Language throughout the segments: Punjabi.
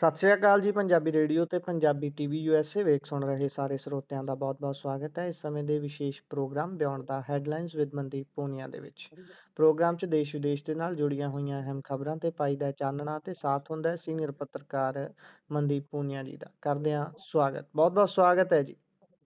ਸਤਿ ਸ਼੍ਰੀ ਅਕਾਲ ਜੀ। ਪੰਜਾਬੀ ਰੇਡੀਓ ਤੇ ਪੰਜਾਬੀ ਟੀਵੀ USA ਵੇਖ ਸੁਣ ਰਹੇ ਸਾਰੇ ਸਰੋਤਿਆਂ ਦਾ ਬਹੁਤ-ਬਹੁਤ ਸਵਾਗਤ ਹੈ। ਇਸ ਸਮੇਂ ਦੇ ਵਿਸ਼ੇਸ਼ ਪ੍ਰੋਗਰਾਮ ਬਿਯੋਂਡ ਦਾ ਹੈਡਲਾਈਨਸ ਵਿਦ ਮਨਦੀਪ ਪੂਨੀਆ ਦੇ ਵਿੱਚ। ਪ੍ਰੋਗਰਾਮ 'ਚ ਦੇਸ਼-ਵਿਦੇਸ਼ ਦੇ ਨਾਲ ਜੁੜੀਆਂ ਹੋਈਆਂ ਅਹਿਮ ਖਬਰਾਂ ਤੇ ਪਾਈਦਾ ਚਾਨਣਾ ਤੇ ਸਾਥ ਹੁੰਦਾ ਹੈ ਸੀਨੀਅਰ ਪੱਤਰਕਾਰ ਮਨਦੀਪ ਪੂਨੀਆ ਜੀ ਦਾ। ਕਰਦੇ ਹਾਂ ਸਵਾਗਤ, ਬਹੁਤ-ਬਹੁਤ ਸਵਾਗਤ ਹੈ ਜੀ।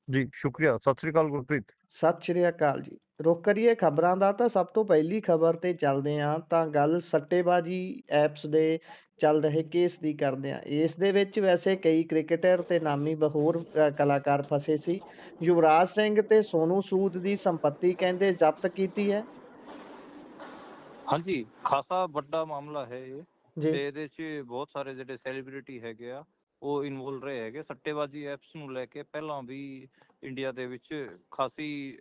ਜੀ ਸ਼ੁਕਰੀਆ। ਸਤਿ ਸ੍ਰੀ ਅਕਾਲ ਗੁਰਪ੍ਰੀਤ। ਸਤਿ ਸ਼੍ਰੀ ਅਕਾਲ ਜੀ। ਰੁਕ ਕਰੀਏ ਖਬਰਾਂ ਦਾ ਤਾਂ ਸਭ ਤੋਂ ਪਹਿਲੀ ਖਬਰ ਤੇ ਚੱਲਦੇ ਹਾਂ ਤਾਂ ਗੱਲ ਸੱਟੇਬਾਜ਼ੀ ਐਪਸ ਦੇ ਚੱਲ ਰਹੇ ਕੇਸ ਦੀ ਕਰਦੇ ਹਾਂ। ਇਸ ਦੇ ਵਿੱਚ ਵੈਸੇ ਕਈ ਕ੍ਰਿਕਟਰ ਤੇ ਨਾਮੀ ਹੋਰ ਕਲਾਕਾਰ ਫਸੇ ਸੀ। ਯੁਵਰਾਜ ਸਿੰਘ ਤੇ ਸੋਨੂ ਸੂਦ ਦੀ ਸੰਪੱਤੀ ਕਹਿੰਦੇ ਜ਼ਬਤ ਕੀਤੀ ਹੈ। ਹਾਂਜੀ, ਖਾਸਾ ਵੱਡਾ ਮਾਮਲਾ ਹੈ ਇਹ ਜੀ ਤੇ ਇਹਦੇ 'ਚ ਬਹੁਤ ਸਾਰੇ ਜਿਹੜੇ ਸੈਲੀਬ੍ਰਿਟੀ ਹੈਗੇ ਆ ਉਹ ਇਨਵੋਲਵ ਰਹੇ ਹੈਗੇ। ਸੱਟੇਬਾਜ਼ੀ ਐਪਸ ਨੂੰ ਲੈ ਕੇ ਪਹਿਲਾਂ ਵੀ ਇੰਡੀਆ ਦੇ ਵਿੱਚ ਖਾਸੀ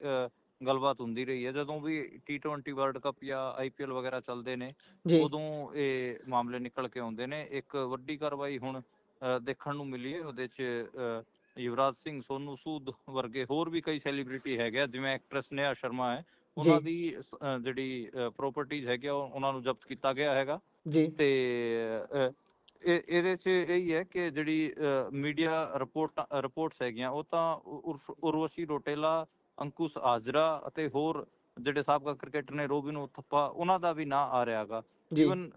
ਗੱਲਬਾਤ ਹੁੰਦੀ ਰਹੀ ਹੈ। ਜਦੋਂ ਵੀ T20 ਵਰਲਡ ਕੱਪ ਜਾਂ IPL ਵਗੈਰਾ ਚੱਲਦੇ ਨੇ ਜੀ ਉਦੋਂ ਇਹ ਮਾਮਲੇ ਨਿਕਲ ਕੇ ਆਉਂਦੇ ਨੇ। ਇੱਕ ਵੱਡੀ ਕਾਰਵਾਈ ਹੁਣ ਦੇਖਣ ਨੂੰ ਮਿਲੀ ਹੈ। ਉਹਦੇ 'ਚ ਯੁਵਰਾਜ ਸਿੰਘ, ਸੋਨੂ ਸੂਦ ਵਰਗੇ ਹੋਰ ਵੀ ਕਈ ਸੈਲੀਬ੍ਰਿਟੀ ਹੈਗੇ ਆ, ਜਿਵੇਂ ਐਕਟਰੈਸ ਨੇਹਾ ਸ਼ਰਮਾ ਹੈ। ਉਹਨਾਂ ਦੀ ਜਿਹੜੀ ਪ੍ਰੋਪਰਟੀਜ਼ ਹੈਗੀਆਂ ਉਹਨਾਂ ਨੂੰ ਜ਼ਬਤ ਕੀਤਾ ਗਿਆ ਹੈਗਾ। ਜੀ ਤੇ ਇਹਦੇ 'ਚ ਇਹੀ ਹੈ ਕਿ ਜਿਹੜੀ ਮੀਡੀਆ ਰਿਪੋਰਟਸ ਹੈਗੀਆਂ ਉਹ ਤਾਂ ਉਰਵਸ਼ੀ ਰੋਟੇਲਾ, ਅੰਕੁਸ਼ ਹਾਜਰਾ ਅਤੇ ਹੋਰ ਜਿਹੜੇ ਸਾਬਕਾ ਕ੍ਰਿਕਟਰ ਨੇ, ਰੋਬਿਨ ਉਥੱਪਾ, ਉਹਨਾਂ ਦਾ ਵੀ ਨਾਂ ਆ ਰਿਹਾ ਹੈਗਾ। ਜੀ ਈਵਨ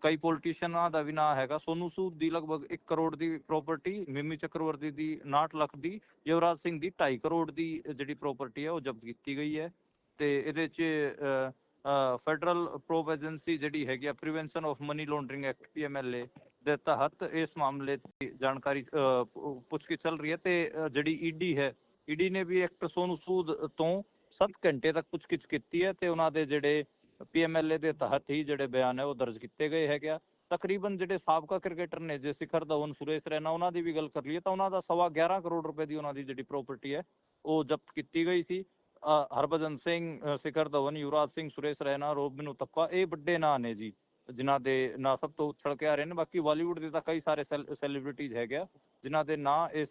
ਕਈ ਪੋਲੀਟੀਸ਼ੀਅਨਾਂ ਦਾ ਵੀ ਨਾਂ ਹੈਗਾ। ਸੋਨੂ ਸੂਦ ਦੀ ਲਗਭਗ 1 ਕਰੋੜ ਦੀ ਪ੍ਰੋਪਰਟੀ, ਮਿਮੀ ਚੱਕਰਵਰਤੀ ਦੀ 59 ਲੱਖ ਦੀ, ਯੁਵਰਾਜ ਸਿੰਘ ਦੀ 2.5 ਕਰੋੜ ਦੀ ਜਿਹੜੀ ਪ੍ਰੋਪਰਟੀ ਹੈ ਉਹ ਜ਼ਬਤ ਕੀਤੀ ਗਈ ਹੈ। ਤੇ ਇਹਦੇ 'ਚ ਫੈਡਰਲ ਪ੍ਰੋਬ ਏਜੰਸੀ ਜਿਹੜੀ ਹੈਗੀ ਆ, prevention of money laundering act PMLA ਦੇ ਤਹਿਤ ਇਸ ਮਾਮਲੇ ਦੀ ਜਾਣਕਾਰੀ ਪੁੱਛਗਿੱਛ ਚੱਲ ਰਹੀ ਹੈ। ਤੇ ਜਿਹੜੀ ਈਡੀ ਨੇ ਵੀ ਐਕਟਰ ਸੋਨੂ ਸੂਦ ਤੋਂ 7 ਘੰਟੇ ਤੱਕ ਪੁੱਛਗਿੱਛ ਕੀਤੀ ਹੈ ਤੇ ਉਹਨਾਂ ਦੇ ਜਿਹੜੇ PMLA ਦੇ ਤਹਿਤ ਹੀ ਜਿਹੜੇ ਬਿਆਨ ਹੈ ਉਹ ਦਰਜ ਕੀਤੇ ਗਏ ਹੈਗੇ ਆ। ਤਕਰੀਬਨ ਜਿਹੜੇ ਸਾਬਕਾ ਕ੍ਰਿਕਟਰ ਨੇ, ਜੇ ਸਿਖਰ ਧਵਨ, ਸੁਰੇਸ਼ ਰੈਨਾ, ਉਹਨਾਂ ਦੀ ਵੀ ਗੱਲ ਕਰ ਲਈਏ ਤਾਂ ਉਹਨਾਂ ਦਾ 11.25 ਕਰੋੜ ਰੁਪਏ ਦੀ ਉਹਨਾਂ ਦੀ ਜਿਹੜੀ ਪ੍ਰੋਪਰਟੀ ਹੈ ਉਹ ਜ਼ਬਤ ਕੀਤੀ ਗਈ ਸੀ। ਹਰਭਜਨ ਸਿੰਘ, ਸਿਖਰ ਧਵਨ, ਯੁਵਰਾਜ ਸਿੰਘ, ਸੁਰੇਸ਼ ਰੈਨਾ, ਰੋਬਿਨ ਉਥੱਪਾ, ਇਹ ਵੱਡੇ ਨਾਂ ਨੇ ਜੀ ਜਿਨ੍ਹਾਂ ਦੇ ਨਾਂ ਸਭ ਤੋਂ ਉਛਲ ਕੇ ਆ ਰਹੇ ਨੇ। ਬਾਕੀ ਬਾਲੀਵੁੱਡ ਦੇ ਤਾਂ ਕਈ ਸਾਰੇ ਸੈਲੀਬ੍ਰਿਟੀਜ਼ ਹੈਗੇ ਆ ਜਿਨ੍ਹਾਂ ਦੇ ਨਾਂ ਇਸ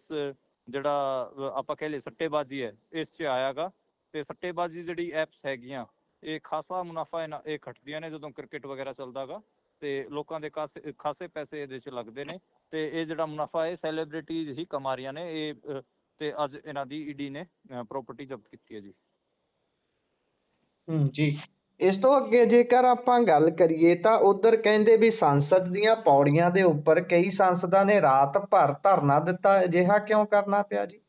ਜਿਹੜਾ ਆਪਾਂ ਕਹਿ ਲਈਏ ਸੱਟੇਬਾਜ਼ੀ ਹੈ ਇਸ 'ਚ ਆਇਆ ਗਾ। ਤੇ ਸੱਟੇਬਾਜ਼ੀ ਜਿਹੜੀ ਐਪਸ ਹੈਗੀਆਂ ਇਹ ਖਾਸਾ ਮੁਨਾਫਾ ਇਹ ਖੱਟਦੀਆਂ ਨੇ ਜਦੋਂ ਕ੍ਰਿਕਟ ਵਗੈਰਾ ਚੱਲਦਾ ਗਾ ਤੇ ਲੋਕਾਂ ਦੇ ਖਾਸੇ ਪੈਸੇ ਇਹਦੇ 'ਚ ਲੱਗਦੇ ਨੇ। ਤੇ ਇਹ ਜਿਹੜਾ ਮੁਨਾਫਾ ਇਹ ਸੈਲੀਬ੍ਰਿਟੀਜ਼ ਹੀ ਕਮਾ ਰਹੀਆਂ ਨੇ। ਇਹ ਤੇ ਅੱਜ ਇਹਨਾਂ ਦੀ ਈਡੀ ਨੇ ਪ੍ਰੋਪਰਟੀ ਜ਼ਬਤ ਕੀਤੀ ਹੈ ਜੀ। ਜੀ ਇਸ ਤੋਂ ਅੱਗੇ ਜੇਕਰ ਆਪਾਂ ਗੱਲ ਕਰੀਏ ਤਾਂ ਉਧਰ ਕਹਿੰਦੇ ਵੀ ਸੰਸਦ ਦੀਆਂ ਪੌੜੀਆਂ ਦੇ ਉੱਪਰ ਕਈ ਸੰਸਦਾਂ ਨੇ ਰਾਤ ਭਰ ਧਰਨਾ ਦਿੱਤਾ। ਅਜਿਹਾ ਕਿਉਂ ਕਰਨਾ ਪਿਆ ਜੀ?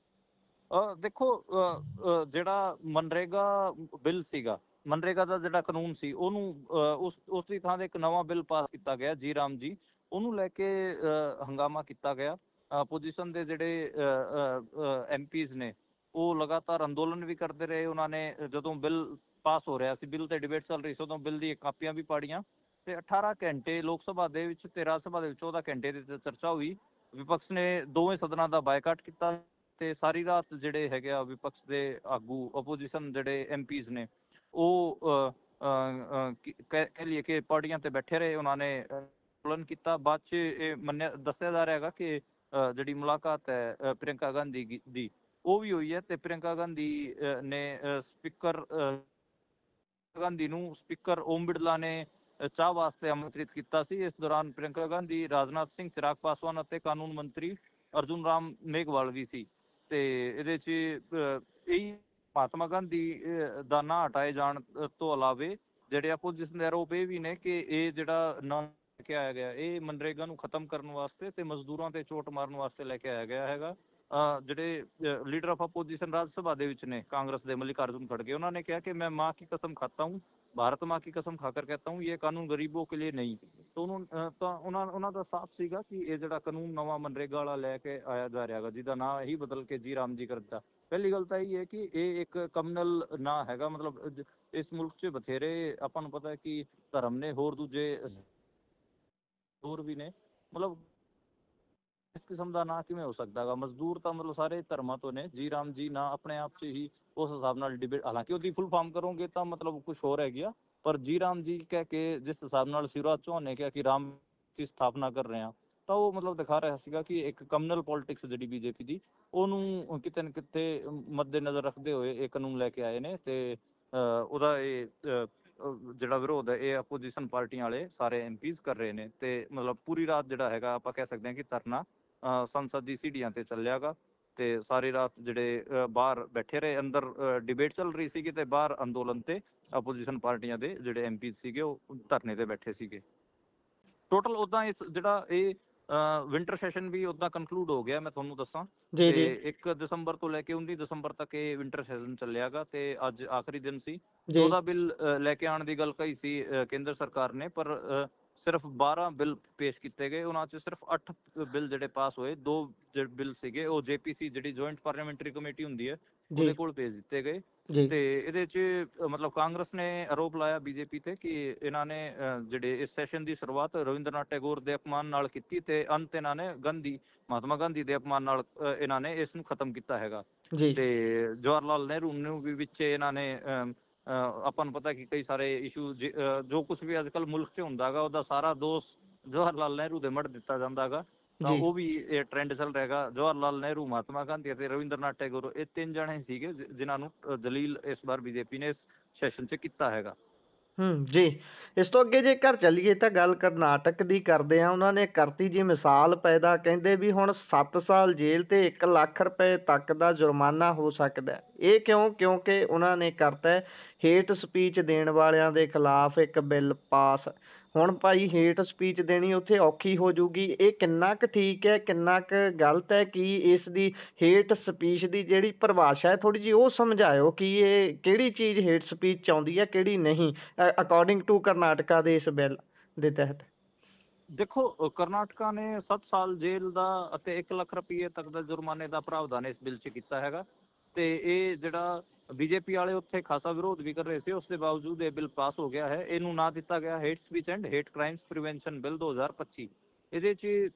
ਦੇਖੋ, ਜਿਹੜਾ ਮਨਰੇਗਾ ਬਿੱਲ ਸੀਗਾ, ਮਨਰੇਗਾ ਦਾ ਜਿਹੜਾ ਕਾਨੂੰਨ ਸੀ ਉਹਨੂੰ ਉਸ ਦੀ ਥਾਂ ਤੇ ਇੱਕ ਨਵਾਂ ਬਿੱਲ ਪਾਸ ਕੀਤਾ ਗਿਆ, ਜੀ ਰਾਮ ਜੀ, ਉਹਨੂੰ ਲੈ ਕੇ ਹੰਗਾਮਾ ਕੀਤਾ ਗਿਆ। ਆਪੋਜੀਸ਼ਨ ਦੇ ਜਿਹੜੇ MPs ਨੇ ਉਹ ਲਗਾਤਾਰ ਅੰਦੋਲਨ ਵੀ ਕਰਦੇ ਰਹੇ। ਉਹਨਾਂ ਨੇ ਜਦੋਂ ਬਿੱਲ ਪਾਸ ਹੋ ਰਿਹਾ ਸੀ, ਬਿੱਲ ਤੇ ਡਿਬੇਟ ਚੱਲ ਰਹੀ ਸੀ, ਉਦੋਂ ਬਿੱਲ ਦੀਆਂ ਕਾਪੀਆਂ ਵੀ ਪਾੜੀਆਂ ਤੇ 18 ਘੰਟੇ ਲੋਕ ਸਭਾ ਦੇ ਵਿੱਚ ਤੇ ਰਾਜ ਸਭਾ ਦੇ ਵਿੱਚ 14 ਘੰਟੇ ਦੀ ਚਰਚਾ ਹੋਈ। ਵਿਪਕਸ਼ ਨੇ ਦੋਵੇਂ ਸਦਨਾਂ ਦਾ ਬਾਈਕਾਟ ਕੀਤਾ ਤੇ ਸਾਰੀ ਰਾਤ ਜਿਹੜੇ ਹੈਗੇ ਆ ਵਿਪਕਸ਼ ਦੇ ਆਗੂ, ਆਪੋਜੀਸ਼ਨ ਜਿਹੜੇ MPs ਨੇ ਉਹ ਕਹਿ ਲਈਏ ਕਿ ਪੌੜੀਆਂ ਤੇ ਬੈਠੇ ਰਹੇ। ਉਹਨਾਂ ਨੇ ਅੰਦੋਲਨ ਕੀਤਾ। ਬਾਅਦ 'ਚ ਇਹ ਦੱਸਿਆ ਜਾ ਰਿਹਾ ਹੈਗਾ ਕਿ ਜਿਹੜੀ ਮੁਲਾਕਾਤ ਹੈ ਪ੍ਰਿਅੰਕਾ ਗਾਂਧੀ ਦੀ ਉਹ ਵੀ ਹੋਈ ਹੈ ਤੇ ਪ੍ਰਿਅੰਕਾ ਗਾਂਧੀ ਨੇ ਸਪੀਕਰ ਓਮ ਬਿਰਲਾ ਨੇ ਚਾਹ ਵਾਸਤੇ ਆਮੰਤਰਿਤ ਕੀਤਾ ਸੀ। ਇਸ ਦੌਰਾਨ ਪ੍ਰਿਅੰਕਾ ਗਾਂਧੀ, ਰਾਜਨਾਥ ਸਿੰਘ, ਚਿਰਾਗ ਪਾਸਵਾਨ ਅਤੇ ਕਾਨੂੰਨ ਮੰਤਰੀ ਅਰਜੁਨ ਰਾਮ ਮੇਘਵਾਲ ਵੀ ਸੀ। ਤੇ ਇਹਦੇ 'ਚ ਇਹੀ ਮਹਾਤਮਾ ਗਾਂਧੀ ਦਾ ਨਾਂ ਹਟਾਏ ਜਾਣ ਤੋਂ ਇਲਾਵੇ ਜਿਹੜੇ ਆਪੋਜੀਸ਼ਨ ਦੇ ਆਰੋਪ ਇਹ ਵੀ ਨੇ ਕਿ ਇਹ ਜਿਹੜਾ ਨਾਂ ਲੈ ਕੇ ਆਇਆ ਗਿਆ ਇਹ ਮਨਰੇਗਾ ਨੂੰ ਖਤਮ ਕਰਨ ਵਾਸਤੇ ਤੇ ਮਜ਼ਦੂਰਾਂ ਤੇ ਚੋਟ ਮਾਰਨ ਵਾਸਤੇ ਲੈ ਕੇ ਆਇਆ ਗਿਆ ਹੈਗਾ। ਜਿਹੜੇ ਲੀਡਰ ਆਫ ਅਪੋਜੀਸ਼ਨ ਰਾਜ ਸਭਾ ਦੇ ਵਿੱਚ ਨੇ, ਕਾਂਗਰਸ ਦੇ ਮਲਿਕਾਰਜੁਨ ਖੜਗੇ, ਉਹਨਾਂ ਨੇ ਕਿਹਾ ਕਿ ਮੈਂ ਮਾਂ ਕੀ ਕਸਮ खाता हूँ, भारत माँ की कसम खाकर कहता हूँ, ये कानून गरीबों के लिए नहीं। ਤਾਂ ਉਹਨਾਂ ਦਾ ਸਾਫ਼ ਸੀਗਾ ਕਿ ਇਹ ਜਿਹੜਾ ਕਾਨੂੰਨ ਨਵਾਂ ਮਨਰੇਗਾ ਵਾਲਾ ਲੈ ਕੇ ਆਇਆ ਜਾ ਰਿਹਾ ਹੈਗਾ, ਜਿਹਦਾ ਨਾਂ ਇਹੀ ਬਦਲ ਕੇ ਜੀ ਰਾਮ ਜੀ ਕਰ ਦਿੱਤਾ। ਪਹਿਲੀ ਗੱਲ ਤਾਂ ਇਹ ਹੈ ਕਿ ਇਹ ਇੱਕ ਕਮਿਊਨਲ ਨਾਂ ਹੈਗਾ। ਮਤਲਬ ਇਸ ਮੁਲਕ 'ਚ ਬਥੇਰੇ ਆਪਾਂ ਨੂੰ ਪਤਾ ਕਿ ਧਰਮ ਨੇ, ਹੋਰ ਦੂਜੇ ਹੋਰ ਵੀ ਨੇ। ਮਤਲਬ ਇਸ ਕਿਸਮ ਦਾ ਨਾਂ ਕਿਵੇਂ ਹੋ ਸਕਦਾ ਗਾ? ਮਜ਼ਦੂਰ ਤਾਂ ਮਤਲਬ ਸਾਰੇ ਧਰਮਾਂ ਤੋਂ ਨੇ। ਜੀ ਰਾਮ ਜੀ ਨਾਂ ਆਪਣੇ ਆਪ 'ਚ ਹੀ ਉਸ ਹਿਸਾਬ ਨਾਲ ਡਿਬੇਟ, ਹਾਲਾਂਕਿ ਉਹਦੀ ਫੁੱਲ ਫਾਰਮ ਕਰੋਗੇ ਤਾਂ ਮਤਲਬ ਕੁਛ ਹੋਰ ਹੈਗੀ ਆ, ਪਰ ਜੀ ਰਾਮ ਜੀ ਕਹਿ ਕੇ ਜਿਸ ਹਿਸਾਬ ਨਾਲ ਸ਼ਿਵਰਾਜ ਚੌਹਾਨ ਨੇ ਕਿਹਾ ਕਿ ਰਾਮ ਦੀ ਸਥਾਪਨਾ ਕਰ ਰਹੇ ਹਾਂ, ਤਾਂ ਉਹ ਮਤਲਬ ਦਿਖਾ ਰਿਹਾ ਸੀਗਾ ਕਿ ਇੱਕ ਕਮਿਊਨਲ ਪੋਲੀਟਿਕਸ ਜਿਹੜੀ BJP ਦੀ, ਉਹਨੂੰ ਕਿਤੇ ਨਾ ਕਿਤੇ ਮੱਦੇ ਨਜ਼ਰ ਰੱਖਦੇ ਹੋਏ ਇਹ ਕਾਨੂੰਨ ਲੈ ਕੇ ਆਏ ਨੇ। ਤੇ ਉਹਦਾ ਇਹ ਜਿਹੜਾ ਵਿਰੋਧ ਹੈ ਇਹ ਆਪੋਜੀਸ਼ਨ ਪਾਰਟੀਆਂ ਵਾਲੇ ਸਾਰੇ ਐਮਪੀਜ਼ ਕਰ ਰਹੇ ਨੇ ਤੇ ਮਤਲਬ ਪੂਰੀ ਰਾਤ ਜਿਹੜਾ ਹੈਗਾ ਆਪਾਂ ਕਹਿ ਸਕਦੇ ਹਾਂ ਕਿ ਧਰਨਾ ਸੰਸਦ ਦੀ ਸੀੜੀਆਂ ਤੇ ਚੱਲਿਆਗਾ ਤੇ ਸਾਰੀ ਰਾਤ ਜਿਹੜੇ ਬਾਹਰ ਬੈਠੇ ਰਹੇ, ਅੰਦਰ ਡਿਬੇਟ ਚੱਲ ਰਹੀ ਸੀਗੀ ਤੇ ਬਾਹਰ ਅੰਦੋਲਨ ਤੇ ਆਪੋਜੀਸ਼ਨ ਪਾਰਟੀਆਂ ਦੇ ਜਿਹੜੇ ਐਮਪੀਜ਼ ਸੀਗੇ ਉਹ ਧਰਨੇ ਤੇ ਬੈਠੇ ਸੀਗੇ। ਟੋਟਲ ਉੱਦਾਂ ਇਸ ਜਿਹੜਾ ਇਹ ਵਿੰਟਰ ਸੈਸ਼ਨ ਵੀ ਉੱਦਾਂ ਕਨਕਲੂਡ ਹੋ ਗਿਆ, ਮੈਂ ਤੁਹਾਨੂੰ ਦੱਸਾਂ ਜੀ ਤੇ ਜੀ 1 ਦਸੰਬਰ ਤੋਂ ਲੈ ਕੇ 19 ਦਸੰਬਰ ਤੱਕ ਇਹ ਵਿੰਟਰ ਸੈਸ਼ਨ ਚੱਲਿਆਗਾ ਤੇ ਅੱਜ ਆਖਰੀ ਦਿਨ ਸੀ। ਜੀ 14 ਬਿੱਲ ਲੈ ਕੇ ਆਉਣ ਦੀ ਗੱਲ ਕਹੀ ਸੀ ਕੇਂਦਰ ਸਰਕਾਰ ਨੇ, ਪਰ ਸਿਰਫ 12 ਬਿੱਲ ਪੇਸ਼ ਕੀਤੇ ਗਏ। ਉਹਨਾਂ 'ਚ ਸਿਰਫ 8 ਬਿੱਲ ਜਿਹੜੇ ਪਾਸ ਹੋਏ। 2 ਜਿਹੜੇ ਬਿੱਲ ਸੀਗੇ ਉਹ ਜੇਪੀਸੀ ਜਿਹੜੀ ਜੁਆਇੰਟ ਪਾਰਲੀਮੈਂਟਰੀ ਕਮੇਟੀ ਹੁੰਦੀ ਹੈ ਉਹਦੇ ਜੀ ਕੋਲ ਭੇਜ ਦਿੱਤੇ ਗਏ ਜੀ ਤੇ ਇਹਦੇ 'ਚ ਮਤਲਬ ਕਾਂਗਰਸ ਨੇ ਆਰੋਪ ਲਾਇਆ ਬੀਜੇਪੀ ਤੇ ਕਿ ਇਹਨਾਂ ਨੇ ਜਿਹੜੇ ਇਸ ਸੈਸ਼ਨ ਦੀ ਸ਼ੁਰੂਆਤ ਰਵਿੰਦਰਨਾਥ ਟੈਗੋਰ ਦੇ ਅਪਮਾਨ ਨਾਲ ਕੀਤੀ ਤੇ ਅੰਤ ਇਹਨਾਂ ਨੇ ਮਹਾਤਮਾ ਗਾਂਧੀ ਦੇ ਅਪਮਾਨ ਨਾਲ ਇਹਨਾਂ ਨੇ ਇਸ ਨੂੰ ਖਤਮ ਕੀਤਾ ਹੈਗਾ। ਜੀ ਤੇ ਜਵਾਹਰ ਲਾਲ ਨਹਿਰੂ ਨੂੰ ਵੀ ਵਿੱਚ ਇਹਨਾਂ ਨੇ ਆਪਾਂ ਨੂੰ ਪਤਾ ਕਿ ਕਈ ਸਾਰੇ ਇਸ਼ੂ ਜੋ ਕੁਝ ਵੀ ਅੱਜ ਕੱਲ੍ਹ ਮੁਲਕ 'ਚ ਹੁੰਦਾ ਹੈਗਾ ਉਹਦਾ ਸਾਰਾ ਦੋਸ਼ ਜਵਾਹਰ ਲਾਲ ਨਹਿਰੂ ਦੇ ਮੜ ਦਿੱਤਾ ਜਾਂਦਾ ਹੈਗਾ। ਤਾਂ ਜੀ ਉਹ ਵੀ ਇਹ ਟ੍ਰੈਂਡ ਚੱਲ ਰਿਹਾ ਹੈਗਾ। ਜਵਾਹਰ ਲਾਲ ਨਹਿਰੂ, ਮਹਾਤਮਾ ਗਾਂਧੀ ਅਤੇ ਰਵਿੰਦਰਨਾਥ ਟੈਗੋਰ ਇਹ 3 ਜਣੇ ਸੀਗੇ ਜਿਨ੍ਹਾਂ ਨੂੰ ਜਲੀਲ ਇਸ ਵਾਰ ਬੀਜੇਪੀ ਨੇ ਇਸ ਸੈਸ਼ਨ 'ਚ ਕੀਤਾ ਹੈਗਾ। ਜੀ ਇਸ ਤੋਂ ਅੱਗੇ ਜੇਕਰ ਚੱਲੀਏ ਤਾਂ ਗੱਲ ਕਰਨਾਟਕ ਦੀ ਕਰਦੇ ਆ। ਉਹਨਾਂ ਨੇ ਕਰਤੀ ਜੀ ਮਿਸਾਲ ਪੈਦਾ, ਕਹਿੰਦੇ ਵੀ ਹੁਣ 7 ਸਾਲ ਜੇਲ੍ਹ ਤੇ 1 ਲੱਖ ਰੁਪਏ ਤੱਕ ਦਾ ਜੁਰਮਾਨਾ ਹੋ ਸਕਦਾ ਹੈ। ਇਹ ਕਿਉਂਕਿ ਉਹਨਾਂ ਨੇ ਕਰਤਾ ਹੇਟ ਸਪੀਚ ਦੇਣ ਵਾਲਿਆਂ ਦੇ ਖਿਲਾਫ ਇੱਕ ਬਿੱਲ ਪਾਸ। ਹੁਣ ਭਾਈ ਹੇਟ ਸਪੀਚ ਦੇਣੀ ਉੱਥੇ ਔਖੀ ਹੋ ਜੂਗੀ। ਇਹ ਕਿੰਨਾ ਕੁ ਠੀਕ ਹੈ, ਕਿੰਨਾ ਕੁ ਗਲਤ ਹੈ? ਕੀ ਇਸ ਦੀ ਹੇਟ ਸਪੀਚ ਦੀ ਜਿਹੜੀ ਪਰਿਭਾਸ਼ਾ ਹੈ ਥੋੜੀ ਜਿਹੀ ਉਹ ਸਮਝਾਇਓ ਕਿ ਇਹ ਕਿਹੜੀ ਚੀਜ਼ ਹੇਟ ਸਪੀਚ ਆਉਂਦੀ ਹੈ ਕਿਹੜੀ ਨਹੀਂ, ਅਕੋਰਡਿੰਗ ਟੂ ਕਰਨਾਟਕਾ ਦੇ ਇਸ ਬਿੱਲ ਦੇ ਤਹਿਤ। ਦੇਖੋ, ਕਰਨਾਟਕਾ ਨੇ 7 ਸਾਲ ਜੇਲ੍ਹ ਦਾ ਅਤੇ 1 ਲੱਖ ਰੁਪਏ ਤੱਕ ਦਾ ਜੁਰਮਾਨੇ ਦਾ ਪ੍ਰਾਵਧਾਨ ਇਸ ਬਿੱਲ 'ਚ ਕੀਤਾ ਹੈਗਾ ਤੇ ਇਹ ਜਿਹੜਾ ਬੀਜੇਪੀ ਵਾਲੇ ਉੱਥੇ ਖਾਸਾ ਵਿਰੋਧ ਵੀ ਕਰ ਰਹੇ ਸੀ, ਉਸ ਦੇ ਬਾਵਜੂਦ ਇਹ ਬਿੱਲ ਪਾਸ ਹੋ ਗਿਆ ਹੈ। ਇਹਨੂੰ ਨਾਂ ਦਿੱਤਾ ਗਿਆ hate speech and hate crimes prevention bill 2025। ਇਹਦੇ 'ਚ